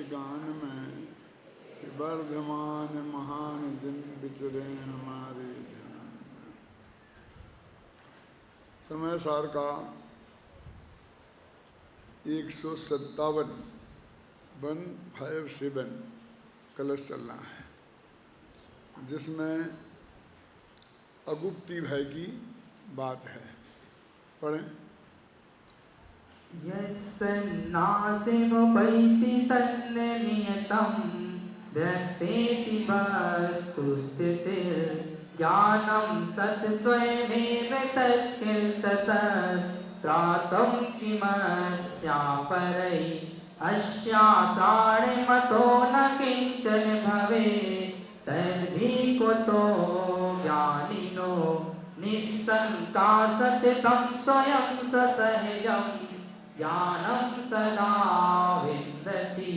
गान में कि वर्धमान महान दिन बिचरे हमारे ध्यान में। समय सार का 157 157 कलश चलना है, जिसमें अगुप्ती भय की बात है। पढ़ें। यस्सन्नासिमुपैति तन्नियतं व्यक्तेति वस्तुस्थितिर्ज्ञानं सत्स्वयमेव तत्किल्ततस्त्रातं किमस्यापरै अस्यात्राणिमतो न किञ्चन भवेत् तद्धि कुतो ज्ञानिनो निस्सङ्का सततं स्वयं ससहजम् ज्ञानं सदा विन्दति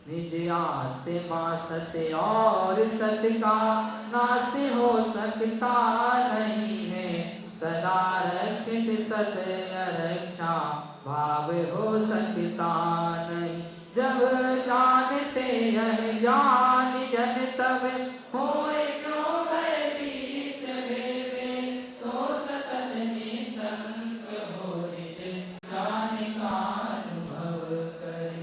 निज आत्मा सत्य और सत्य का नाश हो सकता नहीं है। सदा रक्षित सत्य रक्षा भाव हो सकता नहीं। जब जानते यह ज्ञान जन तब होए क्यों भयभीत वे तो सतत निसंग हो निज ज्ञान का अनुभव करे।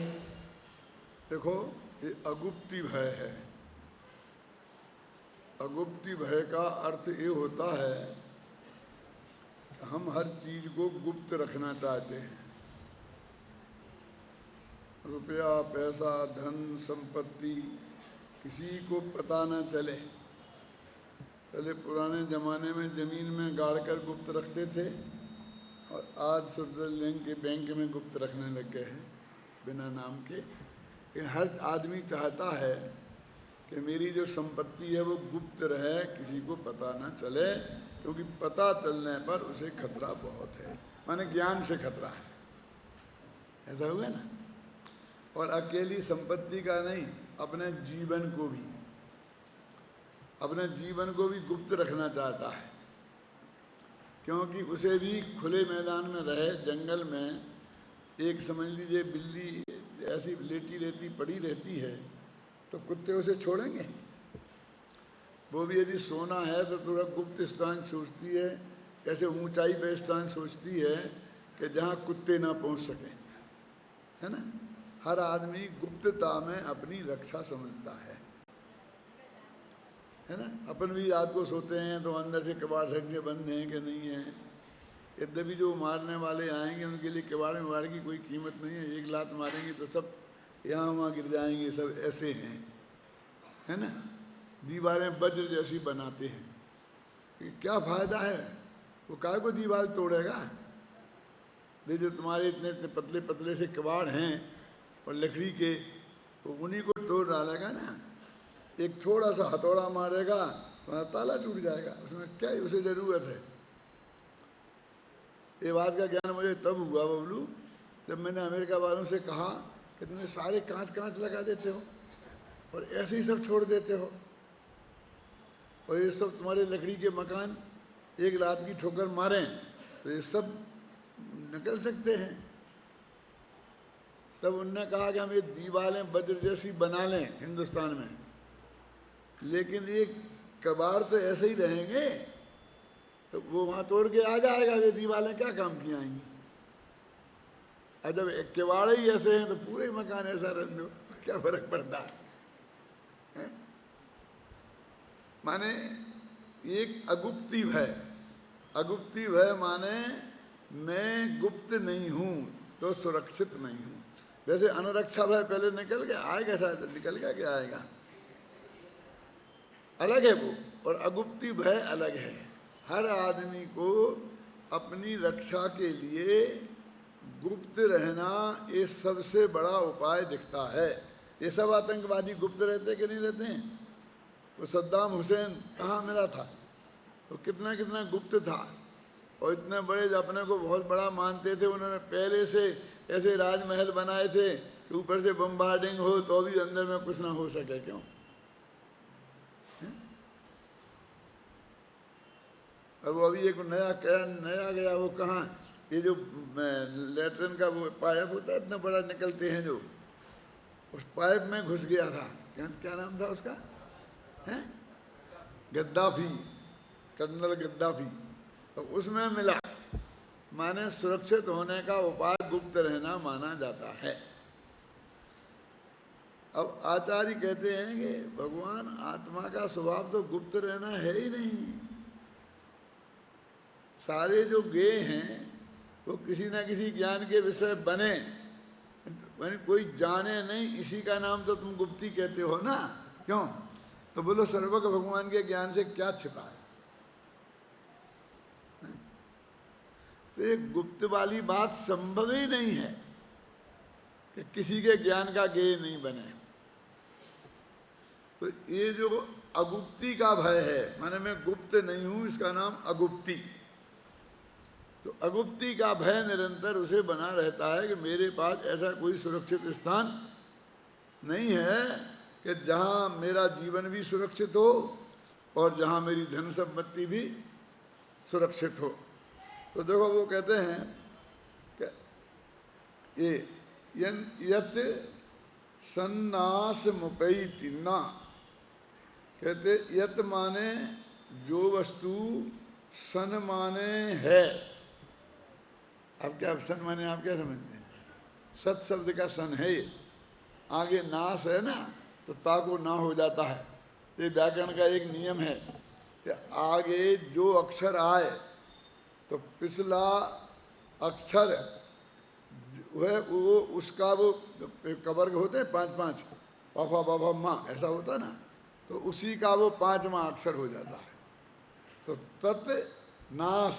देखो, ये अगुप्ती भय है। अगुप्ती भय का अर्थ ये होता है कि हम हर चीज को गुप्त रखना चाहते हैं। रुपया, पैसा, धन, संपत्ति किसी को पता न चले। पहले पुराने ज़माने में ज़मीन में गाड़ कर गुप्त रखते थे, और आज स्विट्जरलैंड के बैंक में गुप्त रखने लग गए हैं बिना नाम के। लेकिन हर आदमी चाहता है कि मेरी जो संपत्ति है वो गुप्त रहे, किसी को पता न चले, क्योंकि पता चलने पर उसे खतरा बहुत है। माने ज्ञान से खतरा है। ऐसा हुआ ना। और अकेली संपत्ति का नहीं, अपने जीवन को भी गुप्त रखना चाहता है, क्योंकि उसे भी खुले मैदान में रहे, जंगल में एक समझ लीजिए बिल्ली ऐसी लेटी रहती पड़ी रहती है तो कुत्ते उसे छोड़ेंगे? वो भी यदि सोना है तो थोड़ा गुप्त स्थान सोचती है, ऐसे ऊंचाई पे स्थान सोचती है कि जहाँ कुत्ते ना पहुँच सकें, है ना। हर आदमी गुप्तता में अपनी रक्षा समझता है ना। अपन भी रात को सोते हैं तो अंदर से कबाड़ ढक से बंद हैं कि नहीं है। यद्यपि जो मारने वाले आएंगे उनके लिए कबाड़ में की कोई कीमत नहीं है। एक लात मारेंगे तो सब यहाँ वहाँ गिर जाएंगे, सब ऐसे हैं, है ना। दीवारें वज्र जैसी बनाते हैं, क्या फायदा है? वो काय को दीवार तोड़ेगा? ये जो तुम्हारे इतने इतने पतले पतले से कबाड़ हैं और लकड़ी के, तो उन्हीं को तोड़ डालेगा ना। एक थोड़ा सा हथौड़ा मारेगा तो ताला टूट जाएगा, उसमें क्या उसे ज़रूरत है? ये बात का ज्ञान मुझे तब हुआ बबलू, जब मैंने अमेरिका वालों से कहा कि तुमने सारे कांच लगा देते हो और ऐसे ही सब छोड़ देते हो, और ये सब तुम्हारे लकड़ी के मकान एक रात की ठोकर मारें तो ये सब निकल सकते हैं। तब उनने कहा कि हम ये दीवारें वज्र जैसी बना लें हिंदुस्तान में, लेकिन ये कबाड़ तो ऐसे ही रहेंगे, तो वो वहाँ तोड़ के आ जाएगा, ये दीवारें क्या काम की आएंगी? और जब एक किवाड़े ही ऐसे हैं तो पूरे मकान ऐसा रख दो, क्या फर्क पड़ता है? माने एक अगुप्ती भय माने मैं गुप्त नहीं हूँ तो सुरक्षित नहीं हूँ। वैसे अनुरक्षा भय पहले निकल गया, आएगा शायद, निकल गया क्या आएगा, अलग है वो, और अगुप्ती भय अलग है। हर आदमी को अपनी रक्षा के लिए गुप्त रहना ये सबसे बड़ा उपाय दिखता है। ये सब आतंकवादी गुप्त रहते कि नहीं रहते हैं? वो सद्दाम हुसैन कहाँ मिला था? वो कितना कितना गुप्त था, और इतने बड़े अपने को बहुत बड़ा मानते थे। उन्होंने पहले से ऐसे राजमहल बनाए थे कि ऊपर से बम्बार्डिंग हो तो भी अंदर में कुछ ना हो सके। क्यों? और वो अभी एक नया गया, वो कहाँ, ये जो लेटरिन का वो पाइप होता है इतना बड़ा निकलते हैं जो, उस पाइप में घुस गया था। क्या नाम था उसका, है गद्दाफी, कर्नल गद्दाफी। तो उसमें मिला, माने सुरक्षित होने का उपाय गुप्त रहना माना जाता है। अब आचार्य कहते हैं कि भगवान आत्मा का स्वभाव तो गुप्त रहना है ही नहीं। सारे जो ज्ञेय हैं वो किसी ना किसी ज्ञान के विषय बने, कोई जाने नहीं, इसी का नाम तो तुम गुप्ती कहते हो ना। क्यों? तो बोलो सर्वज्ञ भगवान के ज्ञान से क्या छिपा है? तो ये गुप्त वाली बात संभव ही नहीं है कि किसी के ज्ञान का ज्ञेय नहीं बने। तो ये जो अगुप्ती का भय है, माने मैं गुप्त नहीं हूं, इसका नाम अगुप्ती। तो अगुप्ती का भय निरंतर उसे बना रहता है कि मेरे पास ऐसा कोई सुरक्षित स्थान नहीं है कि जहां मेरा जीवन भी सुरक्षित हो और जहां मेरी धन संपत्ति भी सुरक्षित हो। तो देखो वो कहते हैं कि ये यत सन्नास मुपैति ना, कहते यत माने जो वस्तु, सन माने है। अब क्या सन माने आप क्या समझते हैं? सत शब्द का सन है, आगे नाश है ना, तो ता को ना हो जाता है। ये व्याकरण का एक नियम है कि आगे जो अक्षर आए तो पिछला अक्षर वो उसका वो कवर्ग होते हैं 5-5, पापा बाबा माँ ऐसा होता है ना, तो उसी का वो 5वां अक्षर हो जाता है। तो तत् नाश,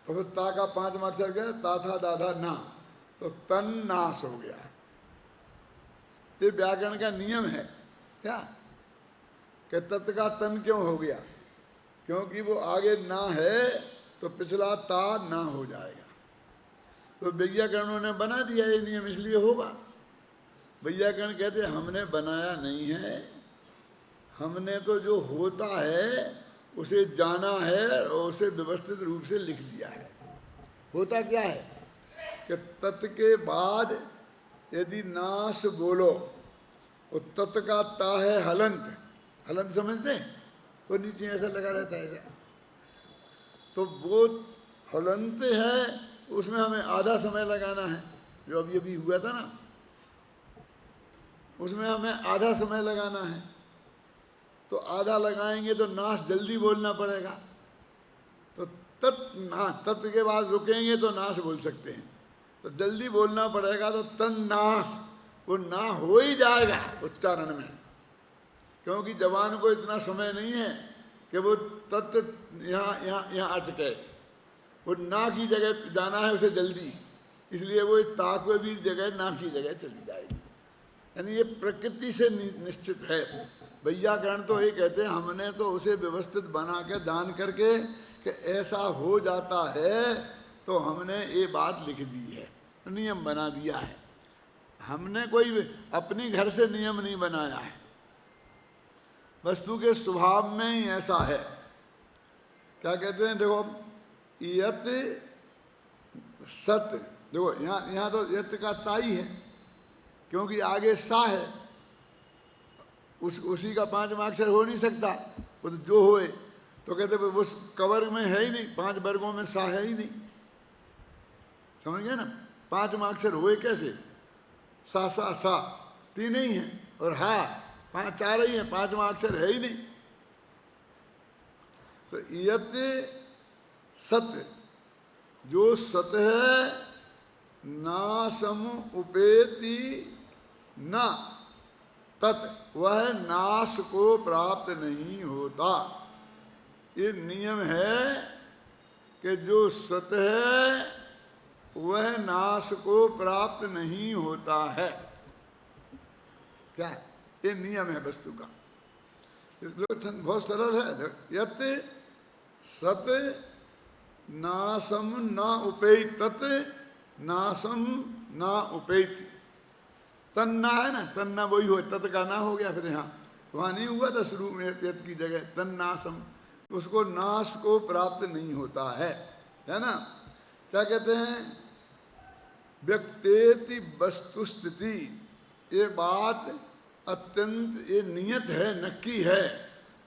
तो फिर ता का 5वां अक्षर गया, ता था दाधा ना, तो तन नाश हो गया। ये व्याकरण का नियम है। क्या कि तत् का तन क्यों हो गया? क्योंकि वो आगे ना है तो पिछला ता ना हो जाएगा। तो वैयाकरणों ने बना दिया ये नियम, इसलिए होगा। वैयाकरण कहते हमने बनाया नहीं है, हमने तो जो होता है उसे जाना है और उसे व्यवस्थित रूप से लिख दिया है। होता क्या है कि तत् के बाद यदि नाश बोलो, और तत् का ता है हलंत, हलंत समझते हैं? वो नीचे ऐसा लगा रहता है ऐसा, तो वो हलंत है, उसमें हमें आधा समय लगाना है। जो अभी अभी हुआ था ना, उसमें हमें आधा समय लगाना है। तो आधा लगाएंगे तो नाश जल्दी बोलना पड़ेगा। तो तत् के बाद रुकेंगे तो नाश बोल सकते हैं, तो जल्दी बोलना पड़ेगा। तो तन्नाश, वो ना हो ही जाएगा उच्चारण में, क्योंकि जवान को इतना समय नहीं है कि वो तत् यहाँ अटके। वो ना की जगह जाना है उसे जल्दी, इसलिए वो ताकवे भी जगह ना की जगह चली जाएगी। यानी ये प्रकृति से निश्चित है। वैयाकरण तो ये कहते हैं हमने तो उसे व्यवस्थित बना के दान करके कि ऐसा हो जाता है, तो हमने ये बात लिख दी है, नियम बना दिया है। हमने कोई अपनी घर से नियम नहीं बनाया है, वस्तु के स्वभाव में ही ऐसा है। क्या कहते हैं? देखो यत सत, देखो यहाँ तो यत का ताई है, क्योंकि आगे सा है, उसी का 5वां अक्षर हो नहीं सकता। वो तो जो होए, तो कहते उस कवर्ग में है ही नहीं, 5 वर्गों में सा है ही नहीं। समझ गए ना? 5वां अक्षर होए कैसे? सा सा सा 3 ही है, और हा 4 ही है, 5वां अक्षर है ही नहीं। तो यत सत्य, जो सत है, ना सम उपेति ना तत्, वह नाश को प्राप्त नहीं होता। ये नियम है कि जो सत है वह नाश को प्राप्त नहीं होता है। क्या है? ये नियम है वस्तु का। बहुत सरल है। यत सत नासम न उपेय तत् नासम न उपेति। तन्ना है ना, तन्ना वही हो, तत् का ना हो गया, फिर यहाँ वहाँ नहीं हुआ था शुरू में यत की जगह तन्नासम, उसको नाश को प्राप्त नहीं होता है ना? क्या कहते हैं? व्यक्तेति वस्तु स्थिति, ये बात अत्यंत ये नियत है, नक्की है,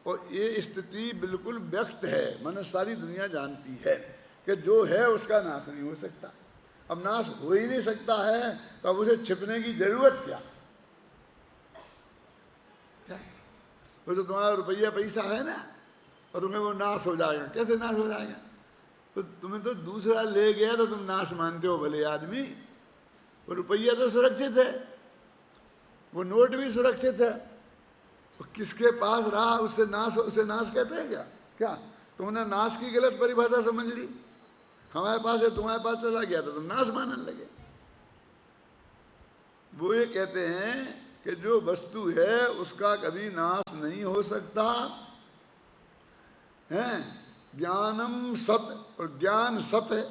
और ये स्थिति बिल्कुल व्यक्त है, माने सारी दुनिया जानती है कि जो है उसका नाश नहीं हो सकता। अब नाश हो ही नहीं सकता है तो अब उसे छिपने की जरूरत क्या? क्या वो तो तुम्हारा रुपया पैसा है ना, और तुम्हें वो नाश हो जाएगा, कैसे नाश हो जाएगा? तो तुम्हें तो दूसरा ले गया तो तुम नाश मानते हो भले आदमी, वो रुपया तो सुरक्षित है, वो नोट भी सुरक्षित है, तो किसके पास रहा उससे नाश कहते हैं क्या? क्या तुमने नाश की गलत परिभाषा समझ ली? हमारे पास है, तुम्हारे पास चला गया तो तुम नाश मानने लगे। वो ये कहते हैं कि जो वस्तु है उसका कभी नाश नहीं हो सकता है। ज्ञानम सत, और ज्ञान सत है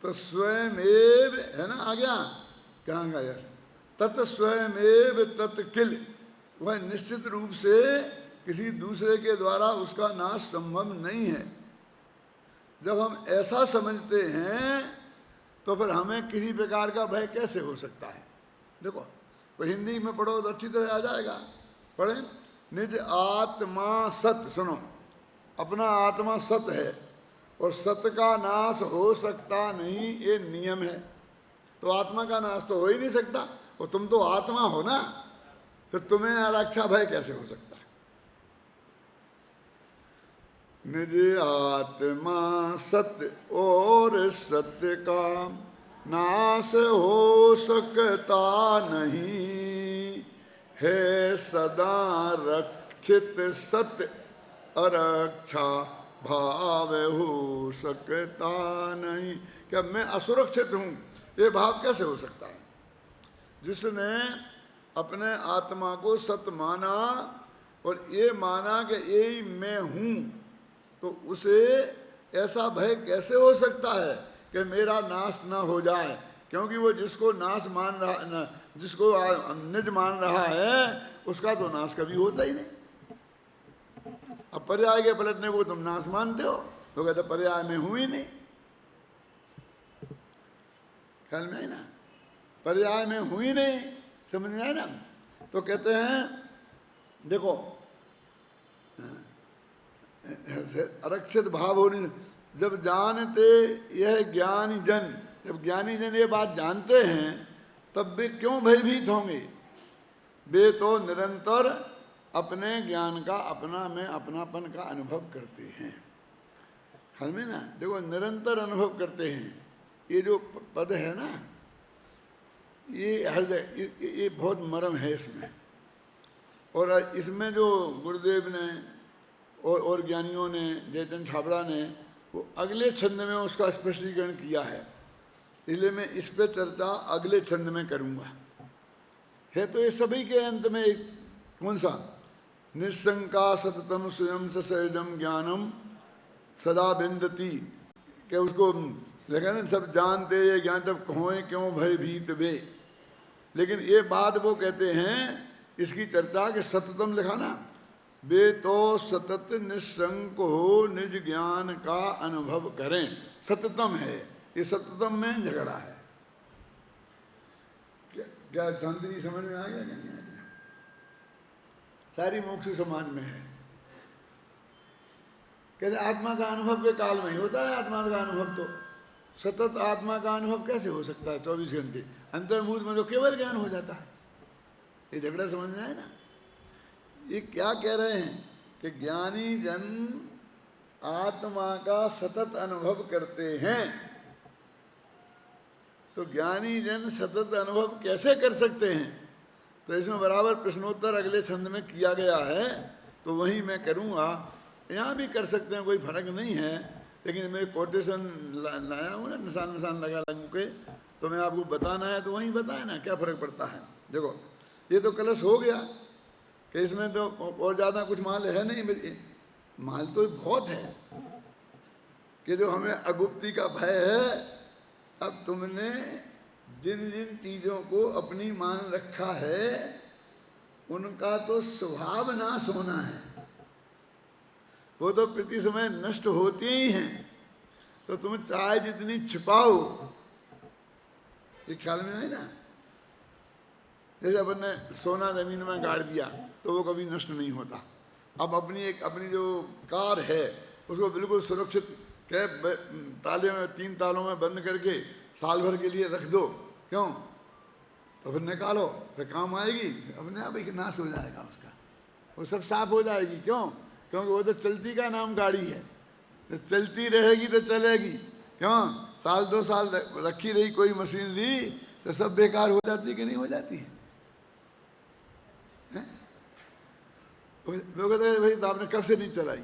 तो स्वयं एव, है ना, आ गया कहाँ का यश, तत् स्वयं एव तत् किल, वह निश्चित रूप से किसी दूसरे के द्वारा उसका नाश संभव नहीं है। जब हम ऐसा समझते हैं तो फिर हमें किसी प्रकार का भय कैसे हो सकता है? देखो, वो हिंदी में पढ़ो तो अच्छी तरह आ जाएगा। पढ़े, निज आत्मा सत, सुनो, अपना आत्मा सत है और सत का नाश हो सकता नहीं, ये नियम है। तो आत्मा का नाश तो हो ही नहीं सकता, और तुम तो आत्मा हो ना, फिर तुम्हें रक्षा भय कैसे हो सकता है? निज आत्मा सत्य और सत्य का नाश हो सकता नहीं है, सदा रक्षित सत्य अरक्षा भाव हो सकता नहीं। क्या मैं असुरक्षित हूँ, ये भाव कैसे हो सकता है? जिसने अपने आत्मा को सत्य माना और ये माना कि यही मैं हूँ, तो उसे ऐसा भय कैसे हो सकता है कि मेरा नाश न हो जाए? क्योंकि वो जिसको नाश मान रहा, जिसको निज मान रहा है, उसका तो नाश कभी होता ही नहीं। अब पर्याय के पलटने को तुम नाश मानते हो, तो कहते पर्याय में हूँ ही नहीं। ख्याल में है ना, पर्याय में हूँ ही नहीं, समझ में आए ना? तो कहते हैं देखो, आरक्षित भाव होने, जब जानते यह ज्ञानी जन, जब ज्ञानी जन ये बात जानते हैं तब वे क्यों भयभीत होंगे? वे तो निरंतर अपने ज्ञान का अपना में अपनापन का अनुभव करते हैं। हमें ना देखो, निरंतर अनुभव करते हैं। ये जो पद है ना, ये हर जगह ये बहुत मर्म है इसमें, और इसमें जो गुरुदेव ने और ज्ञानियों ने, जयचंद छाबड़ा ने, वो अगले छंद में उसका स्पष्टीकरण किया है, इसलिए मैं इस पे चर्चा अगले छंद में करूँगा। है तो ये सभी के अंत में कौन सा? निशंका सततम स्वयं सहजम ज्ञानम सदा बिंदती, कि उसको लिखा ना, सब जानते ये ज्ञान तब खोए क्यों भयभीत वे। लेकिन ये बात वो कहते हैं इसकी चर्चा कि सततम लिखा ना, वे तो सतत निशंक हो निज ज्ञान का अनुभव करें, सततम है। ये सततम में झगड़ा है। क्या शांति जी समझ में आ गया कि नहीं आ गया? सारी मोक्ष समाज में है। कहते आत्मा का अनुभव के काल में ही होता है। आत्मा का अनुभव तो सतत आत्मा का अनुभव कैसे हो सकता है? 24 घंटे अंतर्मुख में तो केवल ज्ञान हो जाता है। ये झगड़ा समझ में आए ना? ये क्या कह रहे हैं कि ज्ञानी जन आत्मा का सतत अनुभव करते हैं, तो ज्ञानी जन सतत अनुभव कैसे कर सकते हैं? तो इसमें बराबर प्रश्नोत्तर अगले छंद में किया गया है, तो वहीं मैं करूँगा। यहाँ भी कर सकते हैं, कोई फर्क नहीं है, लेकिन मैं कोटेशन लाया हूँ ना, निशान लगा के, तो मैं आपको बताना है तो वहीं बताया ना, क्या फ़र्क पड़ता है। देखो, ये तो कलश हो गया कि इसमें तो और ज़्यादा कुछ माल है नहीं, माल तो बहुत है कि जो हमें अगुप्ती का भय है। अब तुमने जिन जिन चीज़ों को अपनी मान रखा है उनका तो स्वभाव नाश होना है, वो तो प्रति समय नष्ट होते ही हैं। तो तुम चाहे जितनी छिपाओ, ये ख्याल में है ना, जैसे अपन ने सोना ज़मीन में गाड़ दिया तो वो कभी नष्ट नहीं होता। अब अपनी जो कार है उसको बिल्कुल सुरक्षित ताले में 3 तालों में बंद करके साल भर के लिए रख दो, क्यों? तो फिर निकालो, फिर काम आएगी, अपने आप ही नाश हो जाएगा उसका, वो सब साफ हो जाएगी। क्यों? क्योंकि वो तो चलती का नाम गाड़ी है, तो चलती रहेगी तो चलेगी। क्यों? साल 2 साल रखी रही कोई मशीनरी तो सब बेकार हो जाती कि नहीं हो जाती है? लोग कहते हैं भाई तो आपने कब से नहीं चलाई?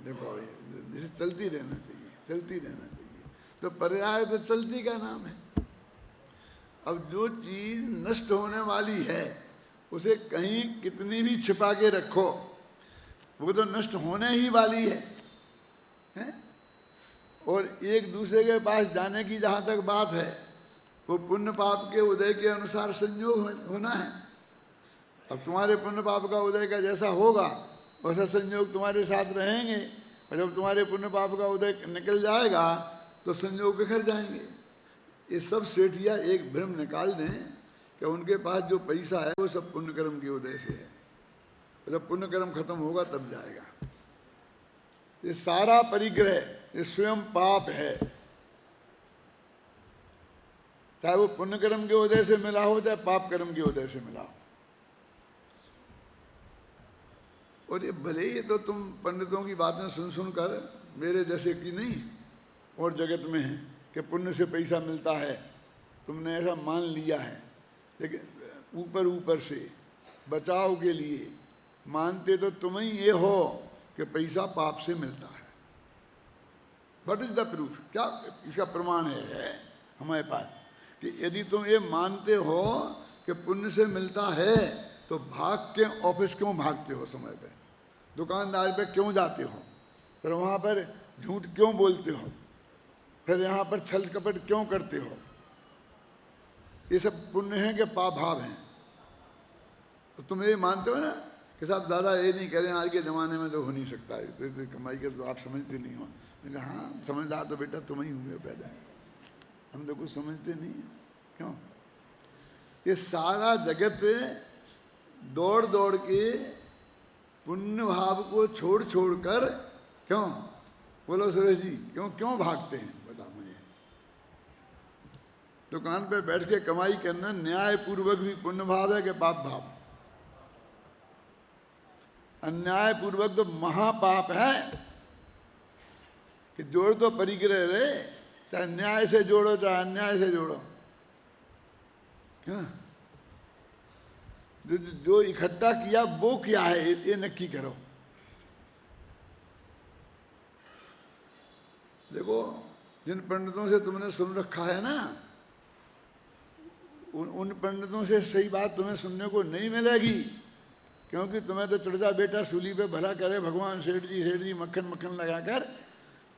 देखो भाई, जैसे चलती रहना चाहिए, चलती रहना चाहिए। तो पर्याय तो चलती का नाम है। अब जो चीज नष्ट होने वाली है उसे कहीं कितनी भी छिपा के रखो, वो तो नष्ट होने ही वाली है, हैं? और एक दूसरे के पास जाने की जहाँ तक बात है, वो पुण्य पाप के उदय के अनुसार संयोग होना है। अब तुम्हारे पुण्य पाप का उदय का जैसा होगा वैसा संयोग तुम्हारे साथ रहेंगे, और जब तुम्हारे पुण्य पाप का उदय निकल जाएगा तो संयोग बिखर जाएंगे। ये सब सेठिया एक भ्रम निकाल दें कि उनके पास जो पैसा है वो सब पुण्य कर्म के उदय से है, जब पुण्य कर्म खत्म होगा तब जाएगा। ये सारा परिग्रह ये स्वयं पाप है, चाहे वो पुण्य कर्म के उदय से मिला हो चाहे पाप कर्म के उदय से मिला हो। और ये भले ही तो तुम पंडितों की बातें सुन सुनकर मेरे जैसे की नहीं और जगत में है कि पुण्य से पैसा मिलता है, तुमने ऐसा मान लिया है, लेकिन ऊपर ऊपर से बचाव के लिए मानते तो तुम ही ये हो कि पैसा पाप से मिलता है। What is the proof? क्या इसका प्रमाण है हमारे पास कि यदि तुम ये मानते हो कि पुण्य से मिलता है तो भाग के ऑफिस क्यों भागते हो, समय पे दुकानदार पे क्यों जाते हो, फिर वहाँ पर झूठ क्यों बोलते हो, फिर यहाँ पर छल कपट क्यों करते हो? ये सब पुण्य है कि पाप भाव हैं? तो तुम ये मानते हो ना कि साहब दादा ये नहीं करें, आज के ज़माने में तो हो नहीं सकता है, तो कमाई का तो आप समझते नहीं हो। मैंने कहा हाँ समझदार तो बेटा तुम ही हुए पैदा, हम तो कुछ समझते नहीं हैं। क्यों? ये सारा जगत दौड़ दौड़ के पुण्य भाव को छोड़ छोड़ कर, क्यों बोलो सुरेश जी, क्यों भागते हैं बताओ मुझे? दुकान पे बैठ के कमाई करना न्याय पूर्वक भी पुण्य भाव है कि पाप भाव? अन्याय पूर्वक तो महापाप है कि जोड़ तो परिग्रह रहे, चाहे न्याय से जोड़ो चाहे अन्याय से जोड़ो। क्या जो इकट्ठा किया वो क्या है ये नक्की करो। देखो जिन पंडितों से तुमने सुन रखा है ना, उन पंडितों से सही बात तुम्हें सुनने को नहीं मिलेगी, क्योंकि तुम्हें तो चढ़ बेटा सूली पे भला करे भगवान सेठ जी मक्खन मक्खन लगाकर,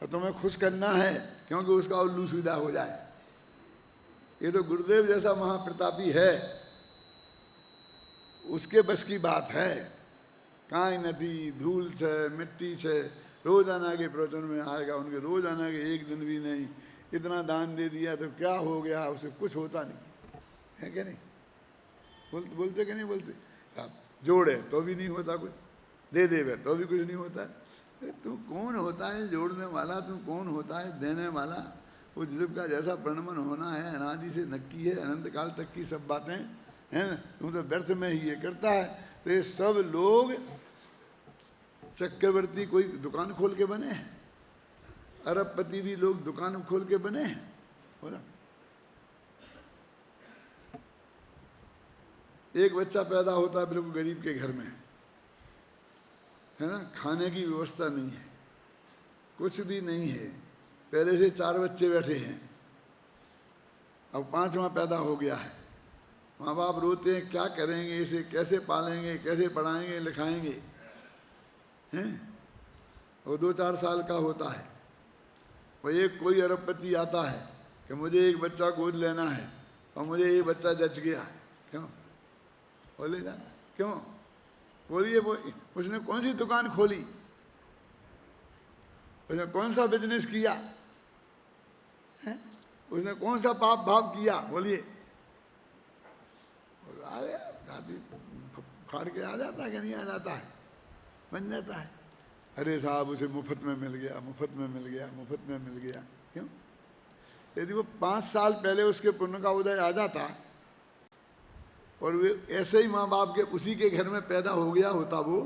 और तुम्हें खुश करना है क्योंकि उसका उल्लू सीधा हो जाए। ये तो गुरुदेव जैसा महाप्रतापी है, उसके बस की बात है। काई नदी धूल छे मिट्टी छे, रोजाना के प्रवचन में आएगा, उनके रोजाना के एक दिन भी नहीं। इतना दान दे दिया तो क्या हो गया, उसे कुछ होता नहीं है क्या? नहीं बोलते कि नहीं बोलते? साहब जोड़े तो भी नहीं होता कुछ, दे देवे तो भी कुछ नहीं होता। तू कौन होता है जोड़ने वाला, तू कौन होता है देने वाला? वो जिस का जैसा प्रणमन होना है अनादि से नक्की है, अनंत काल तक की सब बातें हैं ना, तू तो व्यर्थ में ही ये करता है। तो ये सब लोग चक्रवर्ती कोई दुकान खोल के बने हैं, अरबपति भी लोग दुकान खोल के बने हैं, बोला। एक बच्चा पैदा होता है बिल्कुल गरीब के घर में, है ना, खाने की व्यवस्था नहीं है, कुछ भी नहीं है, पहले से 4 बच्चे बैठे हैं, अब 5वां पैदा हो गया है। माँ बाप रोते हैं क्या करेंगे इसे, कैसे पालेंगे, कैसे पढ़ाएंगे लिखाएंगे, हैं? वो 2-4 साल का होता है, वो एक कोई अरबपति आता है कि मुझे एक बच्चा गोद लेना है और मुझे ये बच्चा जच गया। क्यों बोले जाना? क्यों बोलिए? वो उसने कौन सी दुकान खोली, उसने कौन सा बिजनेस किया है, उसने कौन सा पाप भाव किया? बोलिए। आ गया, शादी फाड़ के आ जाता है कि नहीं आ जाता है, बन जाता है। अरे साहब उसे मुफ्त में मिल गया, मुफ्त में मिल गया, मुफ्त में मिल गया। क्यों? यदि वो 5 साल पहले उसके पुण्य का उदय आ जाता और वे ऐसे ही माँ बाप के उसी के घर में पैदा हो गया होता वो,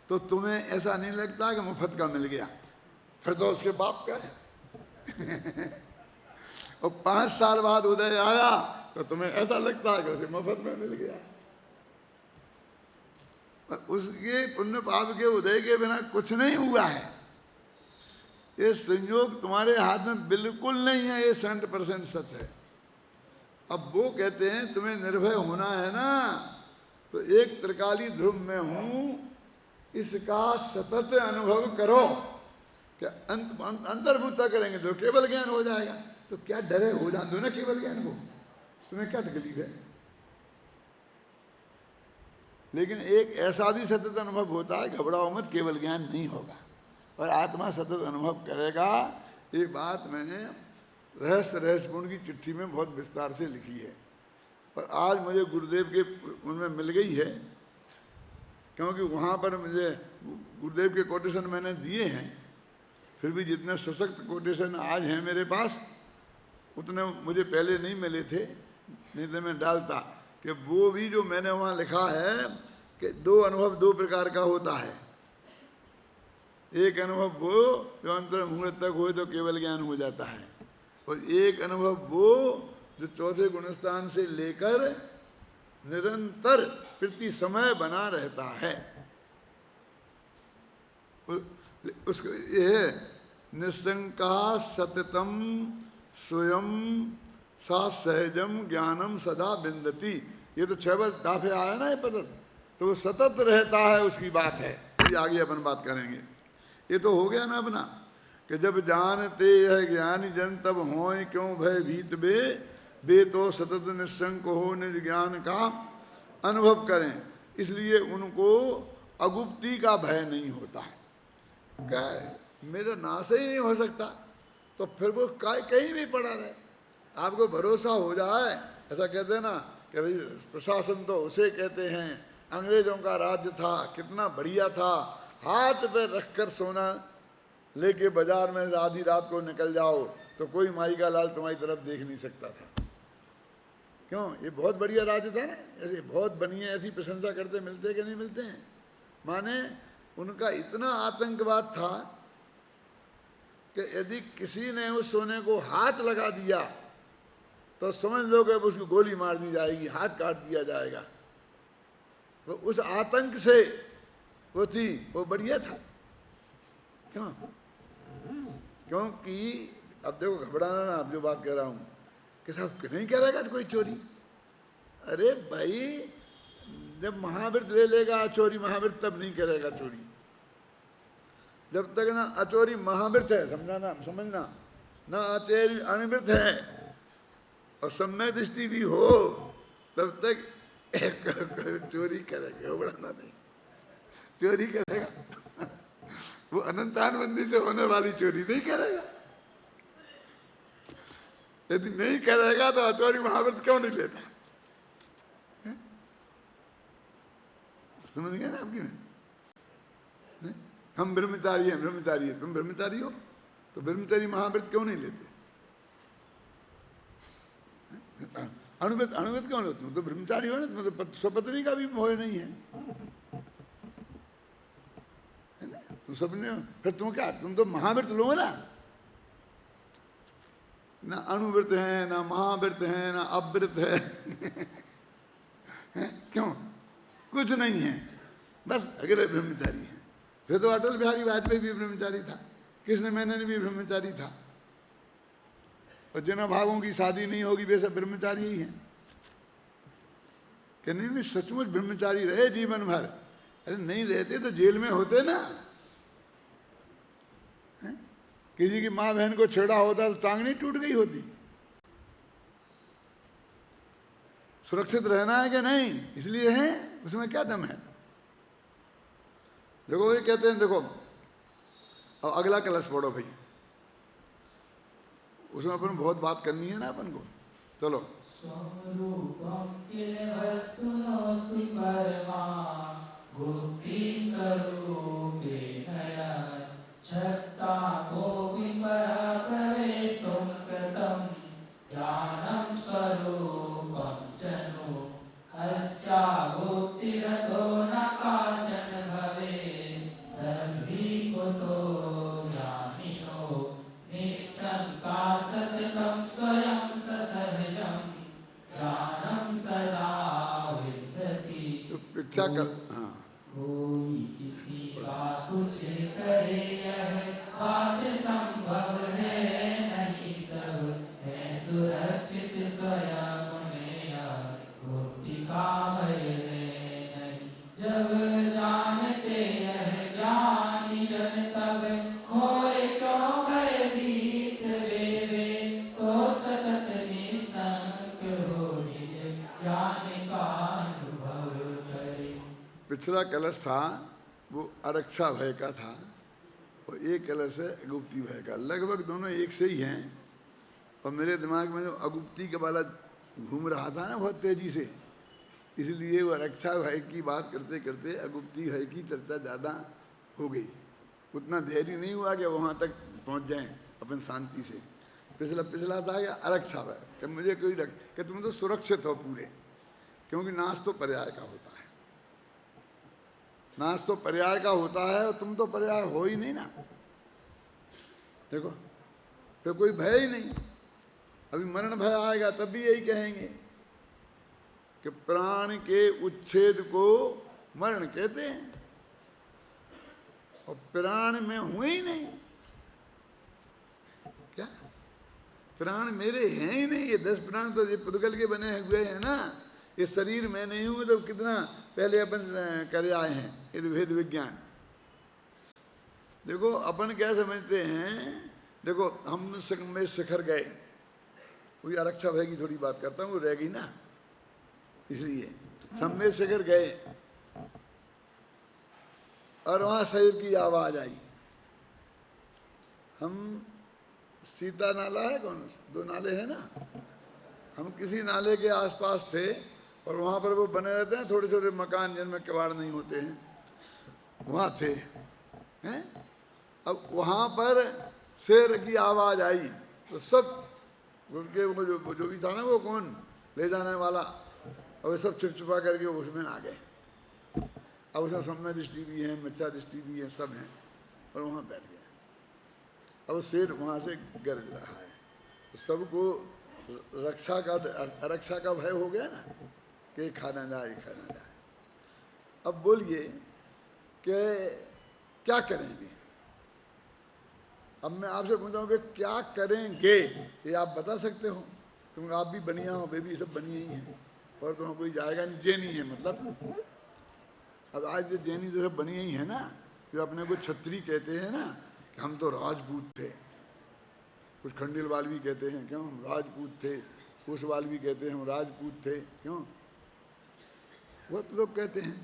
तो तुम्हें ऐसा नहीं लगता कि मुफ्त का मिल गया, फिर तो उसके बाप का है। और 5 साल बाद उदय आया तो तुम्हें ऐसा लगता है कि उसे मुफ्त में मिल गया। उसके पुण्य पाप के उदय के बिना कुछ नहीं हुआ है। ये संयोग तुम्हारे हाथ में बिल्कुल नहीं है, ये 100% सच है। अब वो कहते हैं तुम्हें निर्भय होना है ना, तो एक त्रिकाली ध्रुव में हूं, इसका सतत अनुभव करो। क्या अंतर्मुक्ता करेंगे तो केवल ज्ञान हो जाएगा। तो क्या डरे, हो जान दो ना केवल ज्ञान को, तुम्हें क्या तकलीफ है। लेकिन एक ऐसा भी सतत अनुभव होता है, घबराओ मत, केवल ज्ञान नहीं होगा और आत्मा सतत अनुभव करेगा। ये बात मैंने रहस्यपूर्ण की चिट्ठी में बहुत विस्तार से लिखी है और आज मुझे गुरुदेव के उनमें मिल गई है, क्योंकि वहाँ पर मुझे गुरुदेव के कोटेशन मैंने दिए हैं। फिर भी जितने सशक्त कोटेशन आज हैं मेरे पास, उतने मुझे पहले नहीं मिले थे, नहीं तो मैं डालता कि वो भी जो मैंने वहाँ लिखा है कि 2 अनुभव 2 प्रकार का होता है। एक अनुभव वो जो अंतर मुहूर्त तक हुए तो केवल ज्ञान हो जाता है, और एक अनुभव वो जो चौथे गुणस्थान से लेकर निरंतर प्रति समय बना रहता है। उसको ये निशंका सततम स्वयं सा सहजम ज्ञानम सदा बिंदती, ये तो 6 बार दाफे आया ना ये पद, तो वो सतत रहता है, उसकी बात है। ये आगे अपन बात करेंगे। ये तो हो गया ना अपना कि जब जानते यह ज्ञानी जन तब होए क्यों भय भीत बे तो सतत निशंक हो निज ज्ञान का अनुभव करें, इसलिए उनको अगुप्ती का भय नहीं होता है। क्या है, मेरा नाश ही नहीं हो सकता, तो फिर वो कहीं भी पड़ा रहे, आपको भरोसा हो जाए। ऐसा कहते हैं ना कि भाई प्रशासन तो उसे कहते हैं, अंग्रेजों का राज्य था, कितना बढ़िया था, हाथ पे रखकर सोना लेके बाजार में आधी रात को निकल जाओ तो कोई माई का लाल तुम्हारी तरफ देख नहीं सकता था। क्यों? ये बहुत बढ़िया राज्य था ना, ऐसे बहुत बढ़िया, ऐसी प्रशंसा करते मिलते कि नहीं मिलते हैं। माने उनका इतना आतंकवाद था कि यदि किसी ने उस सोने को हाथ लगा दिया तो समझ लो कि उसकी गोली मार दी जाएगी, हाथ काट दिया जाएगा। तो उस आतंक से वो थी, वो बढ़िया था। क्यों? क्योंकि अब देखो, घबराना ना, अब जो बात कह रहा हूँ कि साहब नहीं करेगा तो कोई चोरी। अरे भाई, जब महावीर ले लेगा चोरी महावीर, तब नहीं करेगा चोरी। जब तक ना अचोरी महावीर है, समझाना समझना, ना अचोरी अनवृत है और सम्यक दृष्टि भी हो, तब तक चोरी करेगा, घबराना नहीं, चोरी करेगा। वो अनंतान बंदी से होने वाली चोरी नहीं करेगा। यदि नहीं करेगा तो अचोरी महाव्रत क्यों नहीं लेता? समझ गए ना आपकी में? हम ब्रह्मचारी हैं, ब्रह्मचारी है, तुम ब्रह्मचारी हो, तो ब्रह्मचारी महाव्रत क्यों नहीं लेते? अणुव्रत अणुव्रत क्यों लो? तुम तो ब्रह्मचारी हो ना, तुम तो स्वपत्नी का भी मोह नहीं है, तुम सबने, फिर तुम क्या, तुम तो महाव्रत लो ना। ना अणुव्रत है, ना महाव्रत है, ना अव्रत है। क्यों? कुछ नहीं है, बस अगले ब्रह्मचारी हैं। फिर तो अटल बिहारी वाजपेयी भी ब्रह्मचारी था, कृष्ण मेनन भी ब्रह्मचारी था, और जिन भागों की शादी नहीं होगी वे सब ब्रह्मचारी ही हैं। कि नहीं सचमुच ब्रह्मचारी रहे जीवन भर। अरे नहीं रहते तो जेल में होते ना। किसी की माँ बहन को छेड़ा होता तो टांग नहीं टूट गई होती। सुरक्षित रहना है कि नहीं, इसलिए है, उसमें क्या दम है। देखो ये कहते हैं, देखो अब अगला कलश पढ़ो भाई, उसमें अपन बहुत बात करनी है ना अपन को। चलो स्वरूपं किल वस्तु नोऽस्ति परमा बुद्धि स्वरूपेण छत्ता मोहि पराप्रवेष्टुं कृतं ज्ञानं स्वरूपं च नो अस्या भुक्तिरतो न काचन भवेत् तर्हि कुतो ज्ञानिनो निःशङ्का सततं स्वयं ससहजं ज्ञानं सदा विन्दति तो पीछा कर, हाँ कोई किसी का तुझे करे यह बात संभव है नहीं सब है सुरक्षित स्वयं में मुक्ति का भय है नहीं जब जानते यह ज्ञानी जन तब होए क्यों भयभीत वे तो सतत निसंक हो निज ज्ञान का अनुभव करे। पिछला कलश था वो आरक्षा भय का था और एक कलश है अगुप्ती भय का। लगभग दोनों एक से ही हैं और मेरे दिमाग में जो अगुप्ती का वाला घूम रहा था ना बहुत तेजी से, इसलिए वो आरक्षा भय की बात करते करते अगुप्ती भय की चर्चा ज़्यादा हो गई। उतना धैर्य नहीं हुआ कि वहाँ तक पहुँच जाएं अपन शांति से। पिछला था या आरक्षा भय कि मुझे कोई रख कि तुम तो सुरक्षित हो पूरे, क्योंकि नाश तो पर्याय का होता है, नाश तो पर्याय का होता है और तुम तो पर्याय हो ही नहीं ना। देखो फिर कोई भय ही नहीं। अभी मरण भय आएगा तब भी यही कहेंगे कि प्राण के उच्छेद को मरण कहते हैं और प्राण में हुए ही नहीं। क्या प्राण मेरे हैं ही नहीं? ये 10 प्राण तो ये पुद्गल के बने हुए हैं ना, ये शरीर में नहीं हूं तो कितना पहले अपन करे आए हैं ये भेद विज्ञान। देखो अपन क्या समझते हैं, देखो हम में शिखर गए, वही आरक्षा भय की थोड़ी बात करता हूँ, वो रह गई ना, इसलिए सम्मेद शिखर गए और वहाँ शरीर की आवाज आई। हम सीता नाला है, कौन 2 नाले हैं ना, हम किसी नाले के आसपास थे और वहाँ पर वो बने रहते हैं थोड़े छोटे मकान जिनमें किवाड़ नहीं होते हैं, वहाँ थे हैं। अब वहाँ पर शेर की आवाज़ आई तो सब उनके वो जो भी था ना, वो कौन ले जाने वाला, और वे सब छिपा करके उसमें आ गए। अब उसमें सम्य दृष्टि भी है, मिथ्या दृष्टि भी है, सब हैं, और वहाँ बैठ गए। अब शेर वहाँ से गरज रहा है तो सबको रक्षा का भय हो गया ना कि खा ना जाए, खा ना जाए। अब बोलिए कि क्या करेंगे? अब मैं आपसे पूछता हूँ कि क्या करेंगे, ये आप बता सकते हो? क्योंकि आप भी बनिया हो, वे भी सब बनिए ही हैं, और तो कोई जाएगा नहीं, जैनी है मतलब। अब आज जो जैनी जो सब बनिए ही है ना, जो अपने को छत्री कहते हैं ना कि हम तो राजपूत थे, कुछ खंडेलवाल भी कहते हैं क्यों हम राजपूत थे, कोसवाल भी कहते हैं हम राजपूत थे, क्यों बहुत लोग कहते हैं,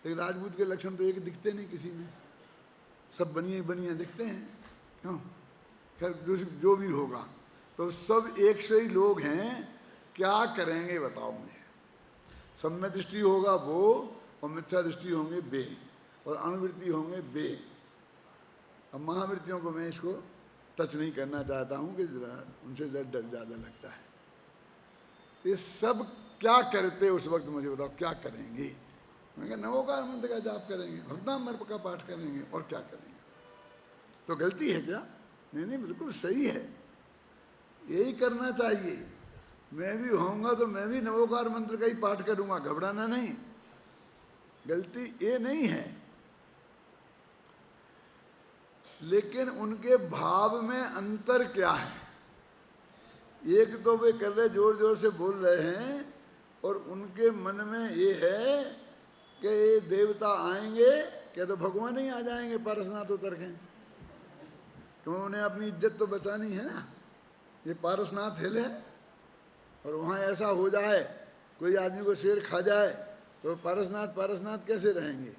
लेकिन राजपूत के लक्षण तो एक दिखते नहीं किसी में, सब बनिए दिखते हैं, क्यों? खैर जो भी होगा तो सब एक से ही लोग हैं। क्या करेंगे बताओ मुझे? सम्य दृष्टि होगा वो और मिथ्या दृष्टि होंगे बे, और अणुवृत्ति होंगे बे। अब महावृत्तियों को मैं इसको टच नहीं करना चाहता हूँ कि उनसे डर ज़्यादा लगता है। ये सब क्या करते उस वक्त मुझे बताओ, क्या करेंगे? मैं कहा नवोकार मंत्र का जाप करेंगे, भक्तामृत का पाठ करेंगे, और क्या करेंगे? तो गलती है क्या? नहीं, बिल्कुल सही है, यही करना चाहिए। मैं भी होऊंगा तो मैं भी नवोकार मंत्र का ही पाठ करूंगा, घबराना नहीं। गलती ये नहीं है, लेकिन उनके भाव में अंतर क्या है? एक तो वे कर रहे जोर जोर से बोल रहे हैं और उनके मन में ये है कि ये देवता आएंगे, क्या तो भगवान ही आ जाएंगे पारसनाथ उतर के, क्योंकि उन्हें अपनी इज्जत तो बचानी है ना। ये पारसनाथ हिल है और वहाँ ऐसा हो जाए कोई आदमी को शेर खा जाए तो पारसनाथ कैसे रहेंगे?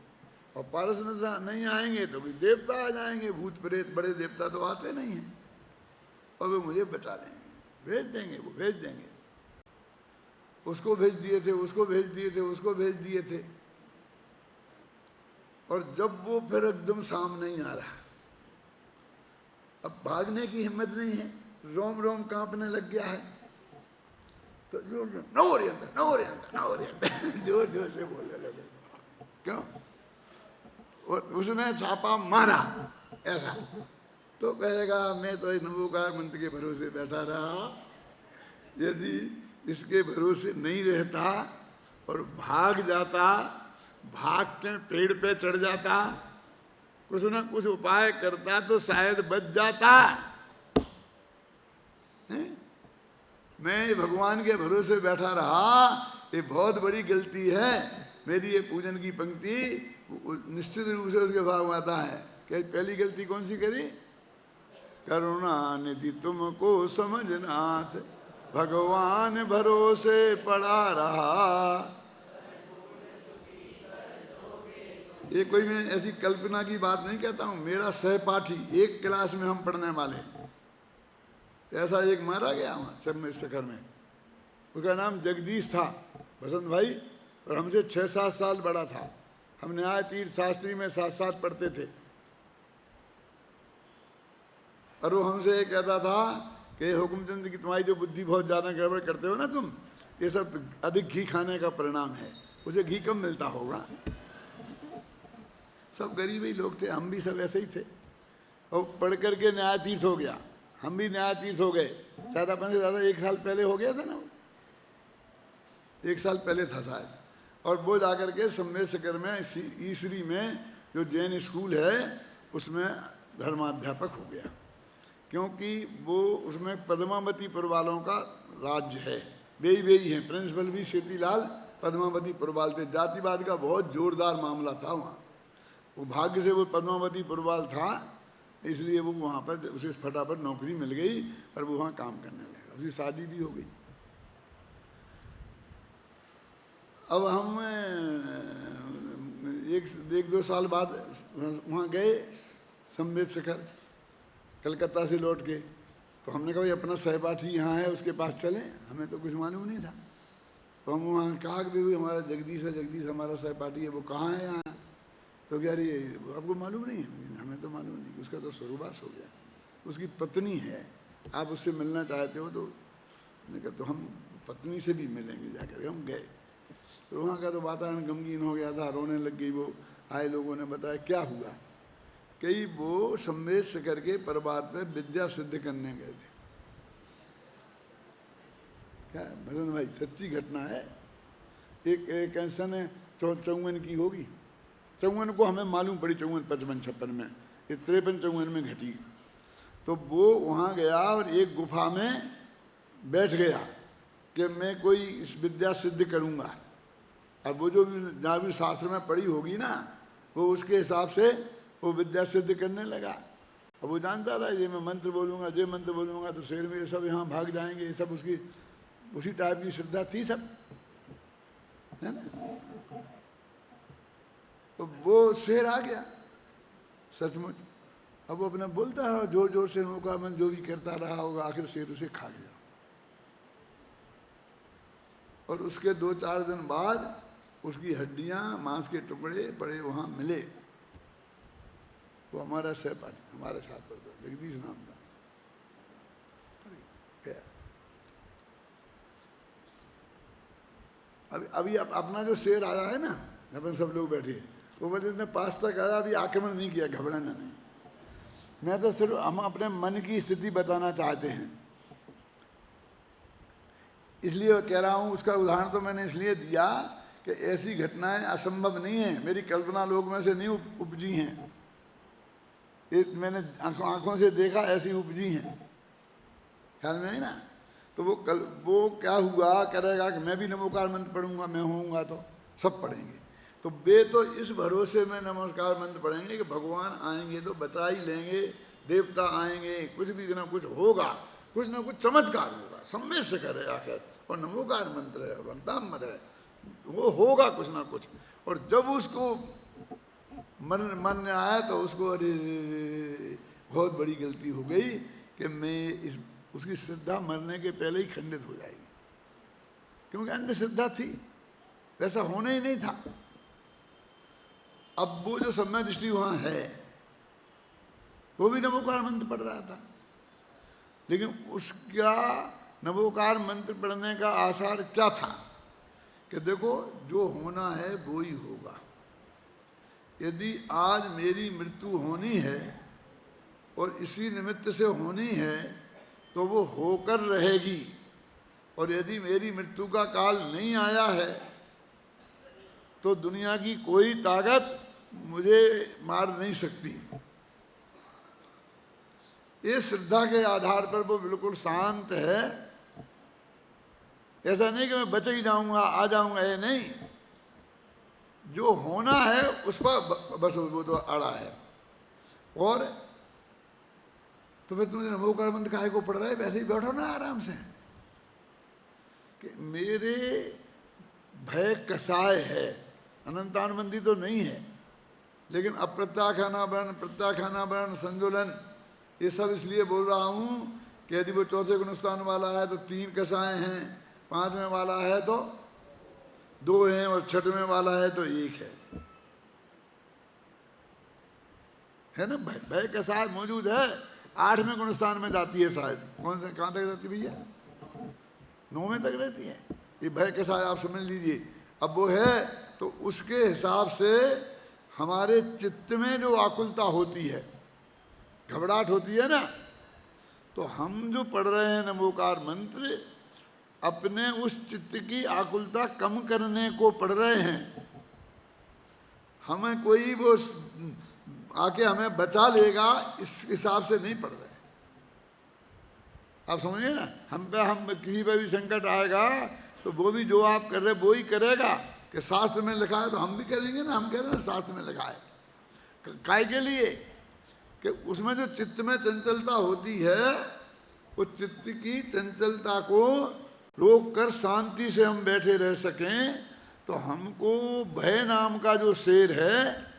और पारसनाथ नहीं आएंगे तो भी देवता आ जाएंगे, भूत प्रेत, बड़े देवता तो आते नहीं हैं, और वे मुझे बचा लेंगे, भेज देंगे। उसको भेज दिए थे, उसको भेज दिए थे, उसको भेज दिए थे। और जब वो फिर एकदम सामने नहीं आ रहा, अब भागने की हिम्मत नहीं है, रोम रोम कांपने लग गया है, तो जोर जोर न हो रही अंदर, न हो रही अंदर, न हो रही अंदर जोर जोर से बोलने लगे। क्यों? और उसने छापा मारा ऐसा, तो कहेगा मैं तो इस नमोकार मंत्र के भरोसे बैठा रहा। यदि इसके भरोसे नहीं रहता और भाग जाता, भाग के पेड़ पे चढ़ जाता, कुछ ना कुछ उपाय करता तो शायद बच जाता है? मैं भगवान के भरोसे बैठा रहा, ये बहुत बड़ी गलती है। मेरी ये पूजन की पंक्ति निश्चित रूप से उसके भाग में आता है कि पहली गलती कौन सी करी? करुणा निधि तुमको समझनाथ, भगवान भरोसे पड़ा रहा। ये कोई मैं ऐसी कल्पना की बात नहीं कहता हूँ, मेरा सहपाठी, एक क्लास में हम पढ़ने वाले, ऐसा एक मारा गया वहाँ सब में शिखर में। उसका नाम जगदीश था, बसंत भाई, और हमसे 6-7 साल बड़ा था। हम न्याय तीर्थ शास्त्री में साथ साथ पढ़ते थे। और वो हमसे ये कहता था कि हुकुमचंद की तुम्हारी जो बुद्धि बहुत ज़्यादा गड़बड़ करते हो ना तुम, ये सब अधिक घी खाने का परिणाम है। उसे घी कम मिलता होगा। सब गरीब ही लोग थे, हम भी सब ऐसे ही थे। और पढ़ करके न्याय तीर्थ हो गया, हम भी न्याय तीर्थ हो गए। शायद अपन से ज़्यादा 1 साल पहले हो गया था ना, 1 साल पहले था शायद। और वो जाकर के सम्मेद शिखर में ईसरी में जो जैन स्कूल है उसमें धर्माध्यापक हो गया, क्योंकि वो उसमें पद्मावतीपुर वालों का राज्य है। वे ही हैं, प्रिंसिपल भी सेतीलाल पद्मावतीपुर वाले थे। जातिवाद का बहुत जोरदार मामला था वहाँ। वो भाग्य से वो पद्मावतीपुर वाल था, इसलिए वो वहाँ पर उसे फटाफट नौकरी मिल गई और वो वहाँ काम करने लगा। उसकी शादी भी हो गई। अब हम 1-2 साल बाद वहाँ गए सम्मेद शिखर, कलकत्ता से लौट के। तो हमने कहा भाई अपना सहपाठी यहाँ है, उसके पास चलें। हमें तो कुछ मालूम नहीं था। तो हम वहाँ कहा कि भाई हमारा जगदीश है, जगदीश हमारा सहपाठी है, वो कहाँ है यहाँ? तो कह रही है आपको मालूम नहीं है? हमें तो मालूम नहीं। उसका तो स्वर्गवास हो गया, उसकी पत्नी है, आप उससे मिलना चाहते हो? तो मैंने कहा तो हम पत्नी से भी मिलेंगे जाकर। हम गए तो वहाँ का तो वातावरण गमगीन हो गया था, रोने लग गई वो। आए लोगों ने बताया क्या हुआ, कई वो सम्मेद शिखर के पर्वत पे विद्या सिद्ध करने गए थे। क्या भजन भाई, सच्ची घटना है। एक ऐसा ने 54 की होगी, 54 को हमें मालूम पड़ी, 54, 55, 56 में, ये 53, 54 में घटी। तो वो वहाँ गया और एक गुफा में बैठ गया कि मैं कोई इस विद्या सिद्ध करूँगा। अब वो जो भी जहाँ भी शास्त्र में पढ़ी होगी ना, वो उसके हिसाब से वो विद्या सिद्ध करने लगा। अब वो जानता था ये मैं मंत्र बोलूँगा, ये मंत्र बोलूँगा तो शेर मेरे सब यहाँ भाग जाएंगे, ये सब उसकी उसी टाइप की श्रद्धा थी सब, है ना। तो वो शेर आ गया सचमुच। अब वो अपना बोलता है जोर जोर से, मौका मन जो भी करता रहा होगा, आखिर शेर उसे खा गया। और उसके 2-4 दिन बाद उसकी हड्डियाँ, मांस के टुकड़े पड़े वहाँ मिले। वो हमारा सहपाठी, हमारे साथ पढ़ता, जगदीश नाम था। अभी अपना जो शेर आया है ना, अपन सब लोग बैठे, वो बोले इतने पास तक आया, अभी आक्रमण नहीं किया, घबराना नहीं। मैं तो सिर्फ हम अपने मन की स्थिति बताना चाहते हैं, इसलिए कह रहा हूँ। उसका उदाहरण तो मैंने इसलिए दिया कि ऐसी घटनाएं असंभव नहीं है, मेरी कल्पना लोग में से नहीं उपजी हैं, मैंने आंखों से देखा, ऐसी उपजी हैं, ख्याल में है ना। तो वो क्या हुआ करेगा कि मैं भी नमोकार मंत्र पढ़ूंगा, मैं होऊंगा तो सब पढ़ेंगे। तो वे तो इस भरोसे में नमस्कार मंत्र पढ़ेंगे कि भगवान आएंगे तो बता ही लेंगे, देवता आएंगे, कुछ भी ना कुछ होगा, कुछ ना कुछ चमत्कार होगा, सम्मेद शिखर है आखिर, और नमोकार मंत्र है, भक्तामृत है, वो होगा कुछ ना कुछ। और जब उसको मन में आया तो उसको अरे बहुत बड़ी गलती हो गई कि मैं उसकी श्रद्धा मरने के पहले ही खंडित हो जाएगी। क्योंकि अंधश्रद्धा थी, वैसा होना ही नहीं था। अब वो जो सम्यक दृष्टि वहाँ है, वो भी नमोकार मंत्र पढ़ रहा था, लेकिन उसका नमोकार मंत्र पढ़ने का आसार क्या था कि देखो जो होना है वो ही होगा। यदि आज मेरी मृत्यु होनी है और इसी निमित्त से होनी है तो वो होकर रहेगी, और यदि मेरी मृत्यु का काल नहीं आया है तो दुनिया की कोई ताकत मुझे मार नहीं सकती। ये श्रद्धा के आधार पर वो बिल्कुल शांत है। ऐसा नहीं कि मैं बच ही जाऊंगा, आ जाऊंगा, ये नहीं। जो होना है उस पर बस वो तो अड़ा है। और तो फिर तुमने नमोकार मंत्र काहे को पढ़ रहा है? वैसे ही बैठो ना आराम से कि मेरे भय कसाय है, अनंतानुबंधी तो नहीं है, लेकिन अप्रत्याख्यानावरण, प्रत्याख्यानावरण, संजुलन, ये सब इसलिए बोल रहा हूँ कि यदि वो चौथे गुणस्थान वाला है तो 3 कसाय हैं, 5वें वाला है तो 2 हैं, और 6वें वाला है तो 1 है ना। भय कसाय मौजूद है, 8वें गुणस्थान में जाती है शायद। कौन से, कहाँ तक रहती भैया? 9वें तक रहती है ये भय कसाय, आप समझ लीजिए। अब वो है तो उसके हिसाब से हमारे चित्त में जो आकुलता होती है, घबराहट होती है ना, तो हम जो पढ़ रहे हैं नमोकार मंत्र, अपने उस चित्त की आकुलता कम करने को पढ़ रहे हैं। हमें कोई वो आके हमें बचा लेगा इस हिसाब से नहीं पढ़ रहे। आप समझिए ना, हम किसी पे भी संकट आएगा तो वो भी जो आप कर रहे वो ही करेगा कि शास्त्र में लिखा है तो हम भी करेंगे ना। हम कह रहे हैं शास्त्र में लिखा है, काय के लिए कि उसमें जो चित्त में चंचलता होती है, वो चित्त की चंचलता को रोक कर शांति से हम बैठे रह सकें। तो हमको भय नाम का जो शेर है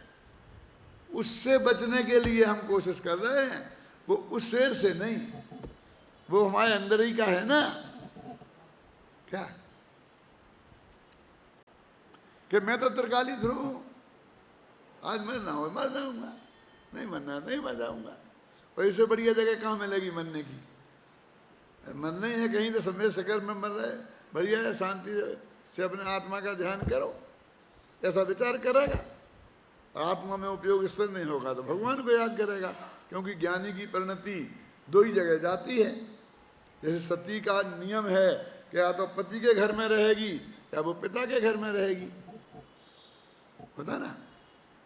उससे बचने के लिए हम कोशिश कर रहे हैं, वो उस शेर से नहीं, वो हमारे अंदर ही का है ना। क्या कि मैं तो त्रिकाली ध्रुव हूं, आज मरना हो मर जाऊंगा, नहीं मरना नहीं मर जाऊंगा। और इससे बढ़िया जगह कहाँ मिलेगी मरने की? मरना ही है कहीं तो समय शकर में मर रहे, बढ़िया है, शांति से अपने आत्मा का ध्यान करो। ऐसा विचार करेगा, आत्मा में उपयोग इससे नहीं होगा तो भगवान को याद करेगा, क्योंकि ज्ञानी की परिणति 2 ही जगह जाती है। जैसे सती का नियम है कि या तो पति के घर में रहेगी या वो पिता के घर में रहेगी, पता ना,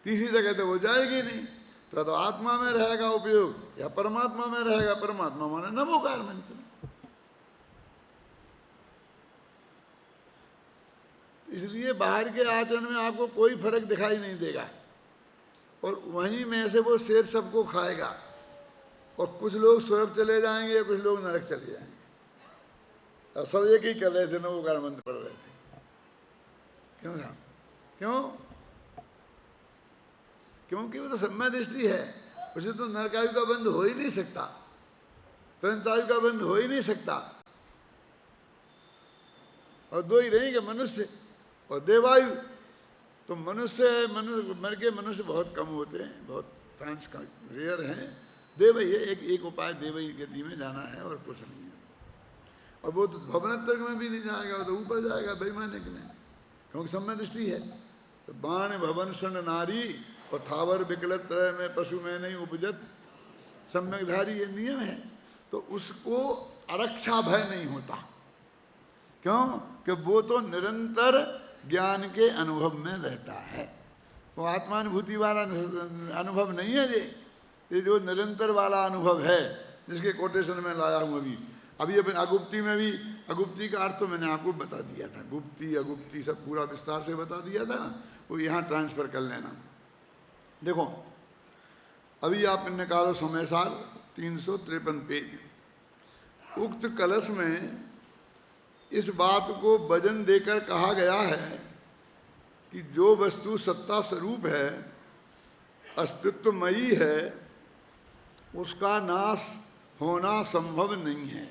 तीसरी जगह तो वो जाएगी नहीं। तो आत्मा में रहेगा उपयोग या परमात्मा में रहेगा। परमात्मा माने नमोकार मंत्र। इसलिए बाहर के आचरण में आपको कोई फर्क दिखाई नहीं देगा, और वहीं में से वो शेर सबको खाएगा, और कुछ लोग स्वर्ग चले जाएंगे, कुछ लोग नरक चले जाएंगे। और सब एक ही कर रहे थे, नमोकार मंत्र पढ़ रहे थे। क्यों था? क्यों? क्योंकि वो तो सम्यक दृष्टि है, उसे तो नरकायु का बंध हो ही नहीं सकता, त्रंतायु का बंध हो ही नहीं सकता। और 2 ही रहेंगे, मनुष्य और देवायु। तो मनुष्य मर के मनुष्य बहुत कम होते हैं, बहुत फ्रांस का रेयर हैं। देवई है, एक उपाय देवई गति में जाना है और कुछ नहीं है। और वो तो भवनत्तर में भी नहीं जाएगा, वो तो ऊपर जाएगा वैमानिक में, क्योंकि सम्यक दृष्टि है। तो बाण भवन षण नारी और थावर विकलत त्रय में पशु में नहीं उपजत सम्यकधारी, ये नियम है। तो उसको आरक्षा भय नहीं होता। क्यों? कि वो तो निरंतर ज्ञान के अनुभव में रहता है। वो आत्मानुभूति वाला अनुभव नहीं है ये जो निरंतर वाला अनुभव है, जिसके कोटेशन में लाया हूँ अभी अपने अगुप्ती में भी। अगुप्ती का अर्थ तो मैंने आपको बता दिया था, गुप्ती अगुप्ती सब पूरा विस्तार से बता दिया था ना, वो यहाँ ट्रांसफर कर लेना। देखो अभी आप निकालो समय साल 353 पेज। उक्त कलश में इस बात को वजन देकर कहा गया है कि जो वस्तु सत्ता स्वरूप है, अस्तित्वमयी है, उसका नाश होना संभव नहीं है,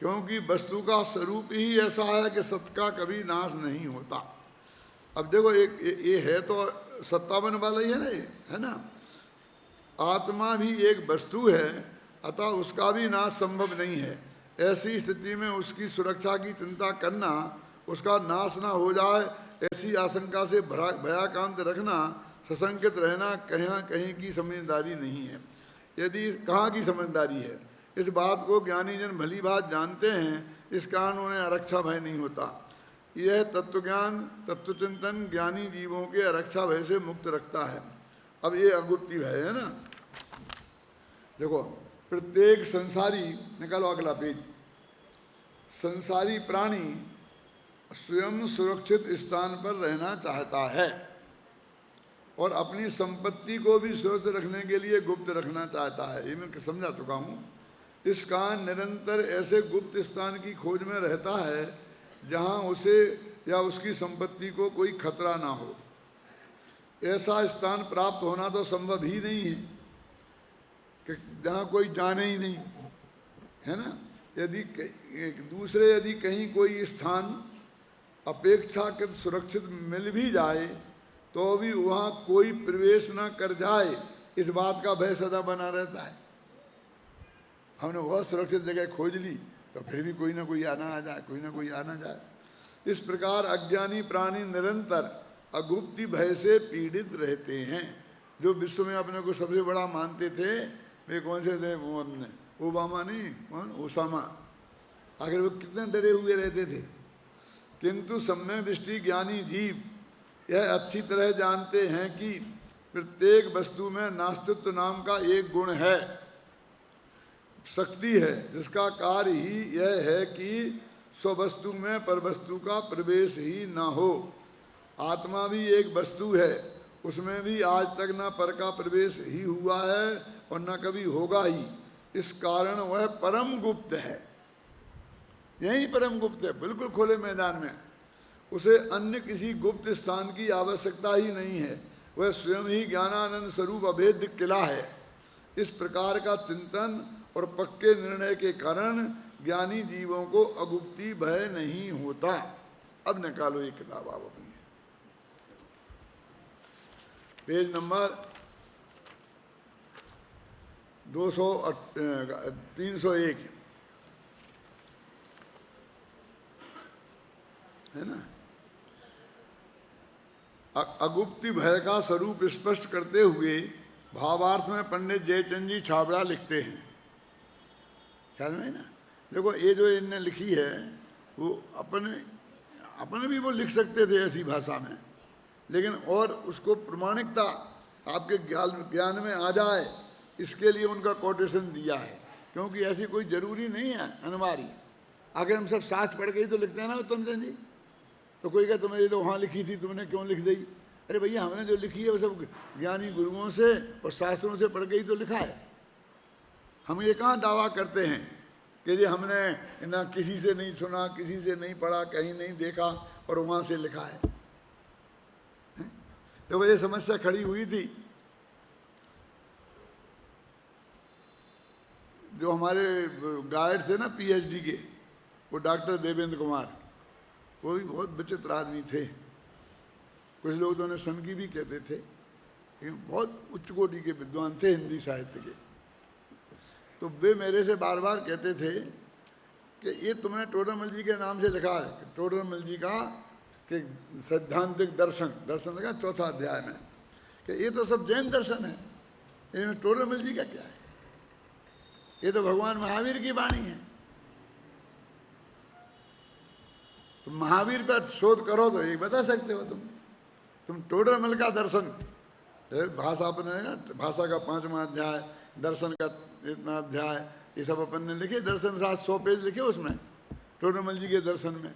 क्योंकि वस्तु का स्वरूप ही ऐसा है कि सत्य का कभी नाश नहीं होता। अब देखो एक ये है तो सत्तावन वाला ही है ना, ये है ना। आत्मा भी एक वस्तु है, अतः उसका भी नाश संभव नहीं है। ऐसी स्थिति में उसकी सुरक्षा की चिंता करना, उसका नाश ना हो जाए ऐसी आशंका से भयाकांत रखना, सशंकित रहना कहीं कहीं की समझदारी नहीं है। यदि कहाँ की समझदारी है, इस बात को ज्ञानी जन भली बात जानते हैं, इस कारण उन्हें आरक्षा भय नहीं होता। यह तत्वज्ञान तत्वचिंतन ज्ञानी जीवों के आरक्षा भय से मुक्त रखता है। अब ये अगुप्ती भय है ना। देखो प्रत्येक संसारी, निकालो अगला पेज, संसारी प्राणी स्वयं सुरक्षित स्थान पर रहना चाहता है और अपनी संपत्ति को भी सुरक्षित रखने के लिए गुप्त रखना चाहता है। ये मैं समझा चुका हूँ। इस कारण निरंतर ऐसे गुप्त स्थान की खोज में रहता है जहाँ उसे या उसकी संपत्ति को कोई खतरा ना हो। ऐसा स्थान प्राप्त होना तो संभव ही नहीं है कि जहाँ कोई जाने ही नहीं, है ना। यदि कहीं कोई स्थान अपेक्षाकृत सुरक्षित मिल भी जाए तो भी वहाँ कोई प्रवेश न कर जाए, इस बात का भय सदा बना रहता है। हमने बहुत सुरक्षित जगह खोज ली तो फिर भी कोई ना कोई आना आ जाए, कोई ना कोई आना जाए। इस प्रकार अज्ञानी प्राणी निरंतर अगुप्ती भय से पीड़ित रहते हैं। जो विश्व में अपने को सबसे बड़ा मानते थे, वे कौन से थे, वो अपने ओबामा नहीं, कौन, ओसामा। आखिर वो कितने डरे हुए रहते थे। किंतु सम्यक दृष्टि ज्ञानी जीव यह अच्छी तरह जानते हैं कि प्रत्येक वस्तु में नास्तित्व नाम का एक गुण है, शक्ति है, जिसका कार्य ही यह है कि स्ववस्तु में परवस्तु का प्रवेश ही न हो। आत्मा भी एक वस्तु है, उसमें भी आज तक न पर का प्रवेश ही हुआ है और न कभी होगा ही। इस कारण वह परम गुप्त है, यही परम गुप्त है, बिल्कुल खुले मैदान में। उसे अन्य किसी गुप्त स्थान की आवश्यकता ही नहीं है, वह स्वयं ही ज्ञानानंद स्वरूप अभेद्य किला है। इस प्रकार का चिंतन और पक्के निर्णय के कारण ज्ञानी जीवों को अगुप्ती भय नहीं होता। अब निकालो ये किताब आप अपनी, पेज नंबर 301 है ना। अगुप्ती भय का स्वरूप स्पष्ट करते हुए भावार्थ में पंडित जयचंद जी छाबड़ा लिखते हैं, ख्याल में ना। देखो ये जो इनने लिखी है वो अपने भी वो लिख सकते थे ऐसी भाषा में, लेकिन और उसको प्रमाणिकता आपके ज्ञान में आ जाए इसके लिए उनका कोटेशन दिया है, क्योंकि ऐसी कोई जरूरी नहीं है अनिवार्य। अगर हम सब साथ पढ़ के ही तो लिखते हैं ना उत्तम जी, तो कोई कहे तुमने ये तो वहाँ लिखी थी, तुमने क्यों लिख दी। अरे भैया हमने जो लिखी है वो सब ज्ञानी गुरुओं से और शास्त्रों से पढ़ के ही तो लिखा है। हम ये कहाँ दावा करते हैं कि ये हमने ना किसी से नहीं सुना, किसी से नहीं पढ़ा, कहीं नहीं देखा और वहाँ से लिखा है। तो ये समस्या खड़ी हुई थी। जो हमारे गाइड थे ना पीएचडी के, वो डॉक्टर देवेंद्र कुमार, वो भी बहुत विचित्र आदमी थे। कुछ लोग तो उन्हें सनकी भी कहते थे, लेकिन बहुत उच्च कोटि के विद्वान थे हिंदी साहित्य के। तो वे मेरे से बार बार कहते थे कि ये तुमने टोडरमल जी के नाम से लिखा है, टोडरमल जी का कि सैद्धांतिक दर्शन लगा 4था अध्याय में, कि ये तो सब जैन दर्शन है, इनमें टोडरमल जी का क्या है, ये तो भगवान महावीर की वाणी है। तो महावीर पर शोध करो तो ये बता सकते हो तुम टोडरमल का दर्शन, भाषा अपने ना, भाषा का 5वां अध्याय, दर्शन का इतना अध्याय, ये सब अपन ने लिखे, दर्शन शास्त्र 100 पेज लिखे उसमें टोडरमल जी के दर्शन में।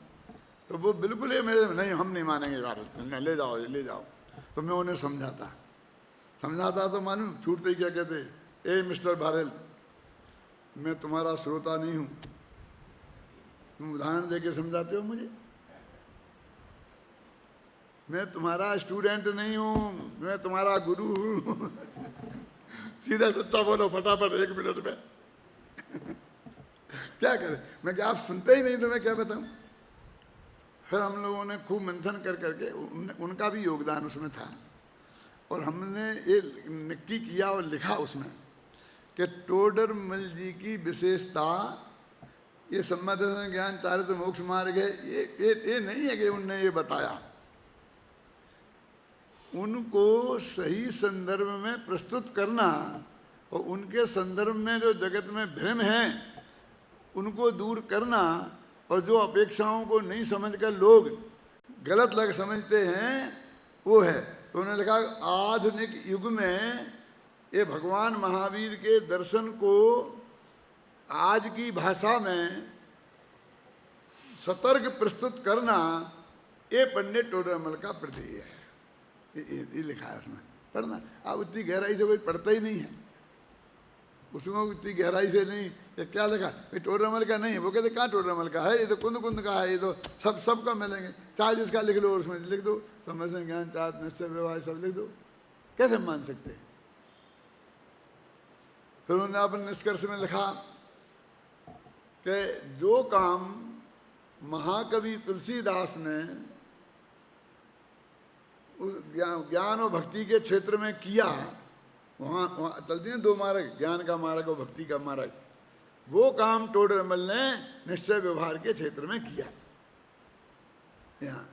तो वो बिल्कुल ये मेरे नहीं, हम नहीं मानेंगे नहीं, ले जाओ। तो मैं उन्हें समझाता तो मालूम छूटते ही क्या कहते, ए मिस्टर भारल, मैं तुम्हारा श्रोता नहीं हूँ, तुम उदाहरण देके समझाते हो मुझे, मैं तुम्हारा स्टूडेंट नहीं हूँ, मैं तुम्हारा गुरु हूँ। सीधा सच्चा बोलो फटाफट 1 मिनट में। क्या करें? मैं क्या आप सुनते ही नहीं तो मैं क्या बताऊं? फिर हम लोगों ने खूब मंथन कर करके, उनका भी योगदान उसमें था, और हमने ये नक्की किया और लिखा उसमें कि टोडरमल जी की विशेषता ये सम्मत दर्शन ज्ञान चारित्र मोक्ष मार्ग है, ये नहीं है कि उनने ये बताया। उनको सही संदर्भ में प्रस्तुत करना और उनके संदर्भ में जो जगत में भ्रम है उनको दूर करना, और जो अपेक्षाओं को नहीं समझकर लोग गलत लग समझते हैं वो है। तो उन्होंने लिखा आधुनिक युग में ये भगवान महावीर के दर्शन को आज की भाषा में सतर्क प्रस्तुत करना ये पंडित टोडरमल का प्रत्यय है। ये लिखा है उसमें, पढ़ना। आप उतनी गहराई से कोई पढ़ता ही नहीं है, उसमें उतनी गहराई से नहीं। ये क्या लिखा? ये टोडरमल का नहीं है। वो कहते कहाँ टोडरमल का है, ये तो कुंद कुंद का है, ये तो सबका मिलेंगे। चाहे जिसका लिख लो उसमें लिख दो, समझ ज्ञान चार्ट निश्चय व्यवहार सब लिख दो, कैसे मान सकते हैं? फिर उन्होंने अपने निष्कर्ष में लिखा कि जो काम महाकवि तुलसीदास ने ज्ञान और भक्ति के क्षेत्र में किया, वहाँ चलती हैं दो मार्ग, ज्ञान का मार्ग और भक्ति का मार्ग, वो काम टोडरमल ने निश्चय व्यवहार के क्षेत्र में किया। यहाँ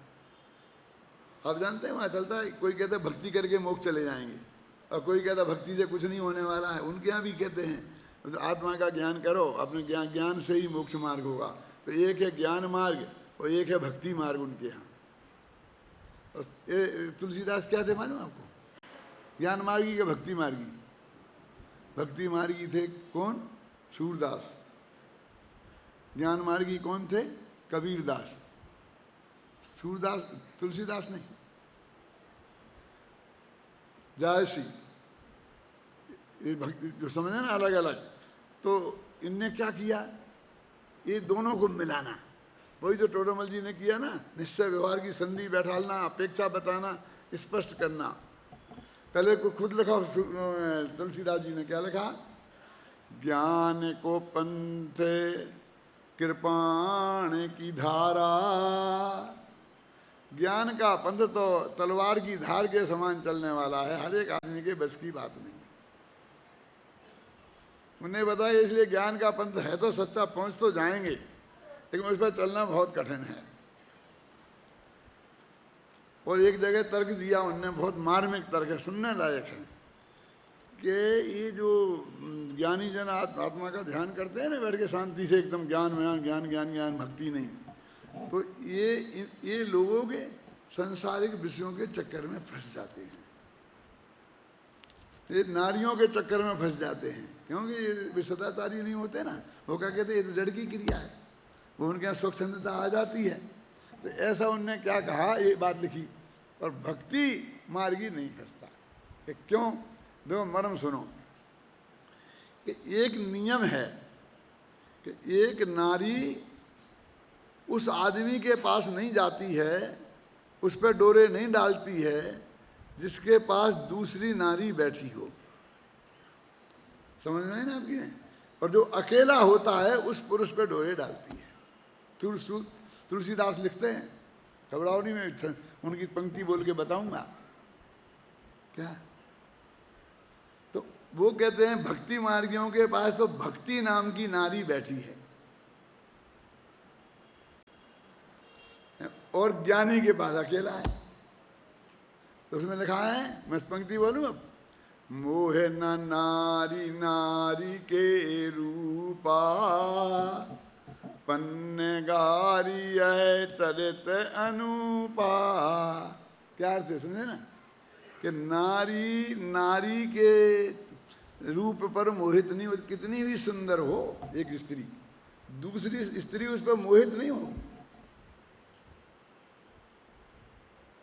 आप जानते हैं वहाँ चलता है, कोई कहता है भक्ति करके मोक्ष चले जाएंगे, और कोई कहता है भक्ति से कुछ नहीं होने वाला है। उनके यहाँ भी कहते हैं तो आत्मा का ज्ञान करो, अपने ज्ञान से ही मोक्ष मार्ग होगा। तो एक है ज्ञान मार्ग और एक है भक्ति मार्ग उनके यहाँ। ये तुलसीदास क्या थे मालूम आपको? ज्ञान मार्गी के भक्ति मार्गी? भक्ति मार्गी थे कौन? सूरदास। ज्ञान मार्गी कौन थे? कबीरदास। सूरदास, तुलसीदास नहीं। जायसी, ये भक्ति जो समझे ना अलग अलग। तो इनने क्या किया? ये दोनों को मिलाना, वही जो टोडरमल जी ने किया ना, निश्चय व्यवहार की संधि बैठालना, अपेक्षा बताना, स्पष्ट करना। पहले को खुद लिखा तुलसीदास जी ने, क्या लिखा? ज्ञान को पंथ कृपाण की धारा। ज्ञान का पंथ तो तलवार की धार के समान चलने वाला है, हर एक आदमी के बस की बात नहीं। उन्हें बताया इसलिए ज्ञान का पंथ है तो सच्चा, पहुंच तो जाएंगे, लेकिन उस पर चलना बहुत कठिन है। और एक जगह तर्क दिया उनने, बहुत मार्मिक तर्क है, सुनने लायक है, कि ये जो ज्ञानी जन आत्मा का ध्यान करते हैं ना बैठ के शांति से, एकदम ज्ञान ज्ञान ज्ञान ज्ञान ज्ञान, भक्ति नहीं, तो ये लोगों के सांसारिक विषयों के चक्कर में फंस जाते हैं, ये नारियों के चक्कर में फंस जाते हैं, क्योंकि ये सदाचारी नहीं होते ना। वो क्या कहते हैं, ये तो जड़ की क्रिया है, वो उनके यहाँ स्वच्छंदता आ जाती है। तो ऐसा उनने क्या कहा, ये बात लिखी, और भक्ति मार्गी नहीं फंसता। कि क्यों? देखो मर्म सुनो, कि एक नियम है कि एक नारी उस आदमी के पास नहीं जाती है, उस पर डोरे नहीं डालती है जिसके पास दूसरी नारी बैठी हो। समझ में है ना आपकी? और जो अकेला होता है उस पुरुष पे डोरे डालती है। तुलसीदास लिखते हैं, घबराओ नहीं, मैं उनकी पंक्ति बोल के बताऊंगा क्या। तो वो कहते हैं भक्ति मार्गियों के पास तो भक्ति नाम की नारी बैठी है, और ज्ञानी के पास अकेला है। तो उसमें लिखा है, मैं पंक्ति बोलूं अब, मोहे न नारी नारी के रूपा, पन्नेगारी है चरित अनूपा। क्या अर्थ है, समझे ना? कि नारी नारी के रूप पर मोहित नहीं होती, कितनी भी सुंदर हो एक स्त्री, दूसरी स्त्री उस पर मोहित नहीं होगी,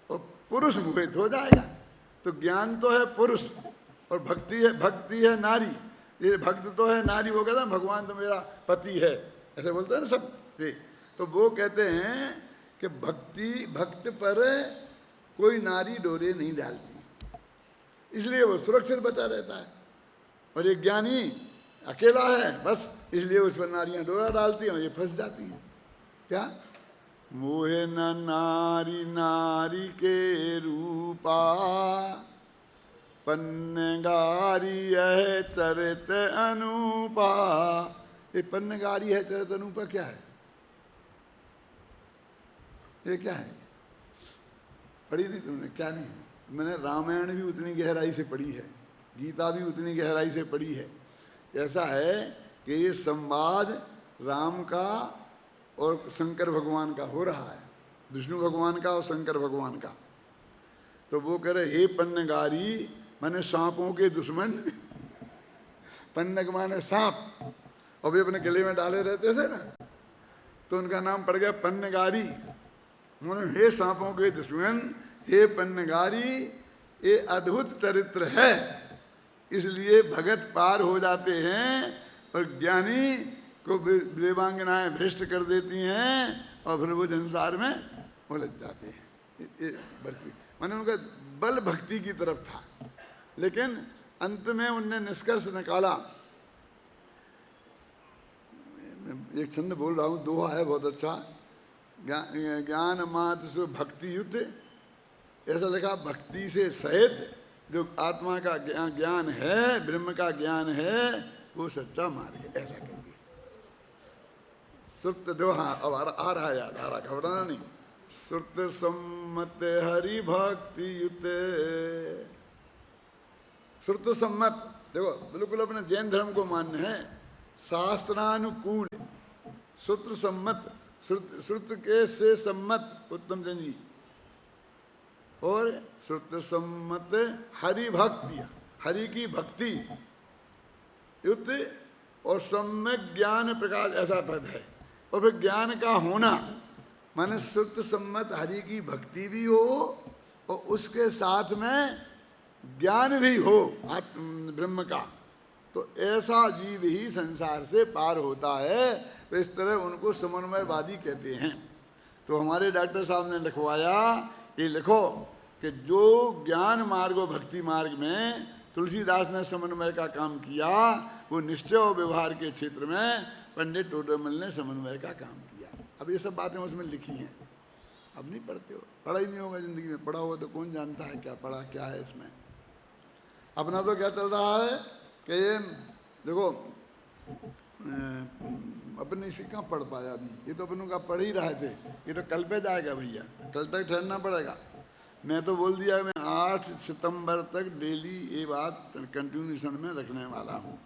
और पुरुष मोहित हो जाएगा। तो ज्ञान तो है पुरुष और भक्ति है नारी। ये भक्त तो है नारी, वो कहता है भगवान तो मेरा पति है, ऐसे बोलते हैं ना सब। तो वो कहते हैं कि भक्त पर कोई नारी डोरे नहीं डालती, इसलिए वो सुरक्षित बचा रहता है। और एक ज्ञानी अकेला है, बस इसलिए उस पर नारियां डोरा डालती हैं, ये फंस जाती हैं। क्या? मोहे न नारी नारी के रूपा, पन्नगारी है चरित अनूपा। ये पन्नगारी है चरित अनूपा क्या है? ये क्या है? पढ़ी नहीं तुमने? क्या नहीं? मैंने रामायण भी उतनी गहराई से पढ़ी है, गीता भी उतनी गहराई से पढ़ी है। ऐसा है कि ये संवाद राम का और शंकर भगवान का हो रहा है, विष्णु भगवान का और शंकर भगवान का। तो वो कह रहे, हे पन्नगारी माने सांपों के दुश्मन। पन्नग माने सांप, और वे अपने गले में डाले रहते थे ना, तो उनका नाम पड़ गया पन्नगारी। उन्होंने हे सांपों के दुश्मन, हे पन्नगारी, ये अद्भुत चरित्र है, इसलिए भगत पार हो जाते हैं और ज्ञानी को देवांगनाएं भ्रष्ट कर देती हैं और फिर वो संसार में उलझ जाते हैं। माने उनका बल भक्ति की तरफ था, लेकिन अंत में उनने निष्कर्ष निकाला। एक छंद बोल रहा हूँ, दोहा है बहुत अच्छा। ज्ञान मात्र से भक्ति युक्त, ऐसा लिखा, भक्ति से सहित जो आत्मा का ज्ञान है, ब्रह्म का ज्ञान है, वो सच्चा मार्ग है। ऐसा कहेंगे श्रुत दोहा। अब आ रहा याद, आ रहा, घबराना नहीं। श्रुत सम्मत हरि भक्ति युत, श्रुत सम्मत, देखो बिल्कुल अपने जैन धर्म को मान्य है, शास्त्रानुकूल, श्रुत सम्मत, श्रुत के से सम्मत उत्तम जन जी, और श्रुत सम्मत हरि भक्ति, हरि की भक्ति युक्त, और सम्यक ज्ञान प्रकाश, ऐसा पद है। और फिर ज्ञान का होना, माने श्रुत सम्मत हरि की भक्ति भी हो और उसके साथ में ज्ञान भी हो ब्रह्म का, तो ऐसा जीव ही संसार से पार होता है। तो इस तरह उनको समन्वयवादी कहते हैं। तो हमारे डॉक्टर साहब ने लिखवाया, ये लिखो कि जो ज्ञान मार्ग और भक्ति मार्ग में तुलसीदास ने समन्वय का काम किया, वो निश्चय और व्यवहार के क्षेत्र में पंडित टोडरमल ने समन्वय का काम किया। अब ये सब बातें उसमें लिखी हैं, अब नहीं पढ़ते हो, पढ़ा ही नहीं होगा जिंदगी में, पढ़ा होगा तो कौन जानता है क्या पढ़ा क्या है इसमें। अपना तो क्या चल रहा है कि ये देखो अपने इसी कहाँ पढ़ पाया अभी, ये तो अपनों का पढ़ ही रहे थे, ये तो कल पे जाएगा भैया, कल तक ठहरना पड़ेगा। मैं तो बोल दिया मैं 8 सितंबर तक डेली ये बात कंटिन्यूशन में रखने वाला हूँ।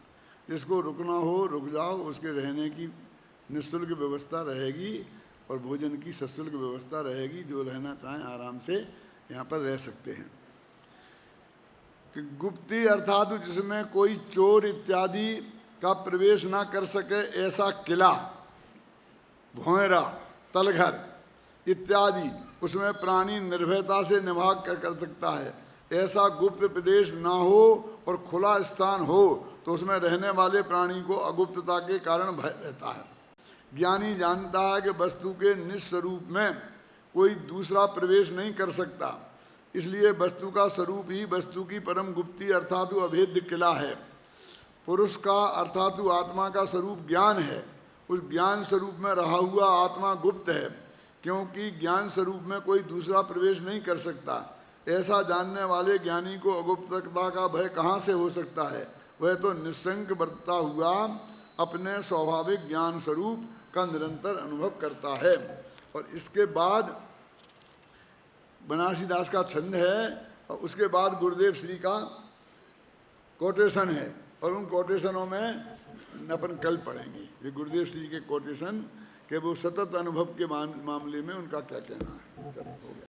जिसको रुकना हो रुक जाओ, उसके रहने की निःशुल्क व्यवस्था रहेगी और भोजन की सशुल्क व्यवस्था रहेगी। जो रहना चाहें आराम से यहाँ पर रह सकते हैं। कि गुप्ती अर्थात जिसमें कोई चोर इत्यादि का प्रवेश ना कर सके, ऐसा किला, भौंरा, तलघर इत्यादि उसमें प्राणी निर्भयता से निवास कर सकता है। ऐसा गुप्त प्रदेश ना हो और खुला स्थान हो तो उसमें रहने वाले प्राणी को अगुप्तता के कारण भय रहता है। ज्ञानी जानता है कि वस्तु के निस्वरूप में कोई दूसरा प्रवेश नहीं कर सकता, इसलिए वस्तु का स्वरूप ही वस्तु की परम गुप्ती अर्थात अभेद्य किला है। पुरुष का अर्थात आत्मा का स्वरूप ज्ञान है। उस ज्ञान स्वरूप में रहा हुआ आत्मा गुप्त है, क्योंकि ज्ञान स्वरूप में कोई दूसरा प्रवेश नहीं कर सकता। ऐसा जानने वाले ज्ञानी को अगुप्तता का भय कहाँ से हो सकता है? वह तो निस्संक बरतता हुआ अपने स्वाभाविक ज्ञान स्वरूप का निरंतर अनुभव करता है। और इसके बाद बनारसी दास का छंद है और उसके बाद गुरुदेव श्री का कोटेशन है, और उन कोटेशनों में अपन कल पढ़ेंगे। ये गुरुदेव श्री के कोटेशन के वो सतत अनुभव के मामले में उनका क्या कहना है। चलो हो गया।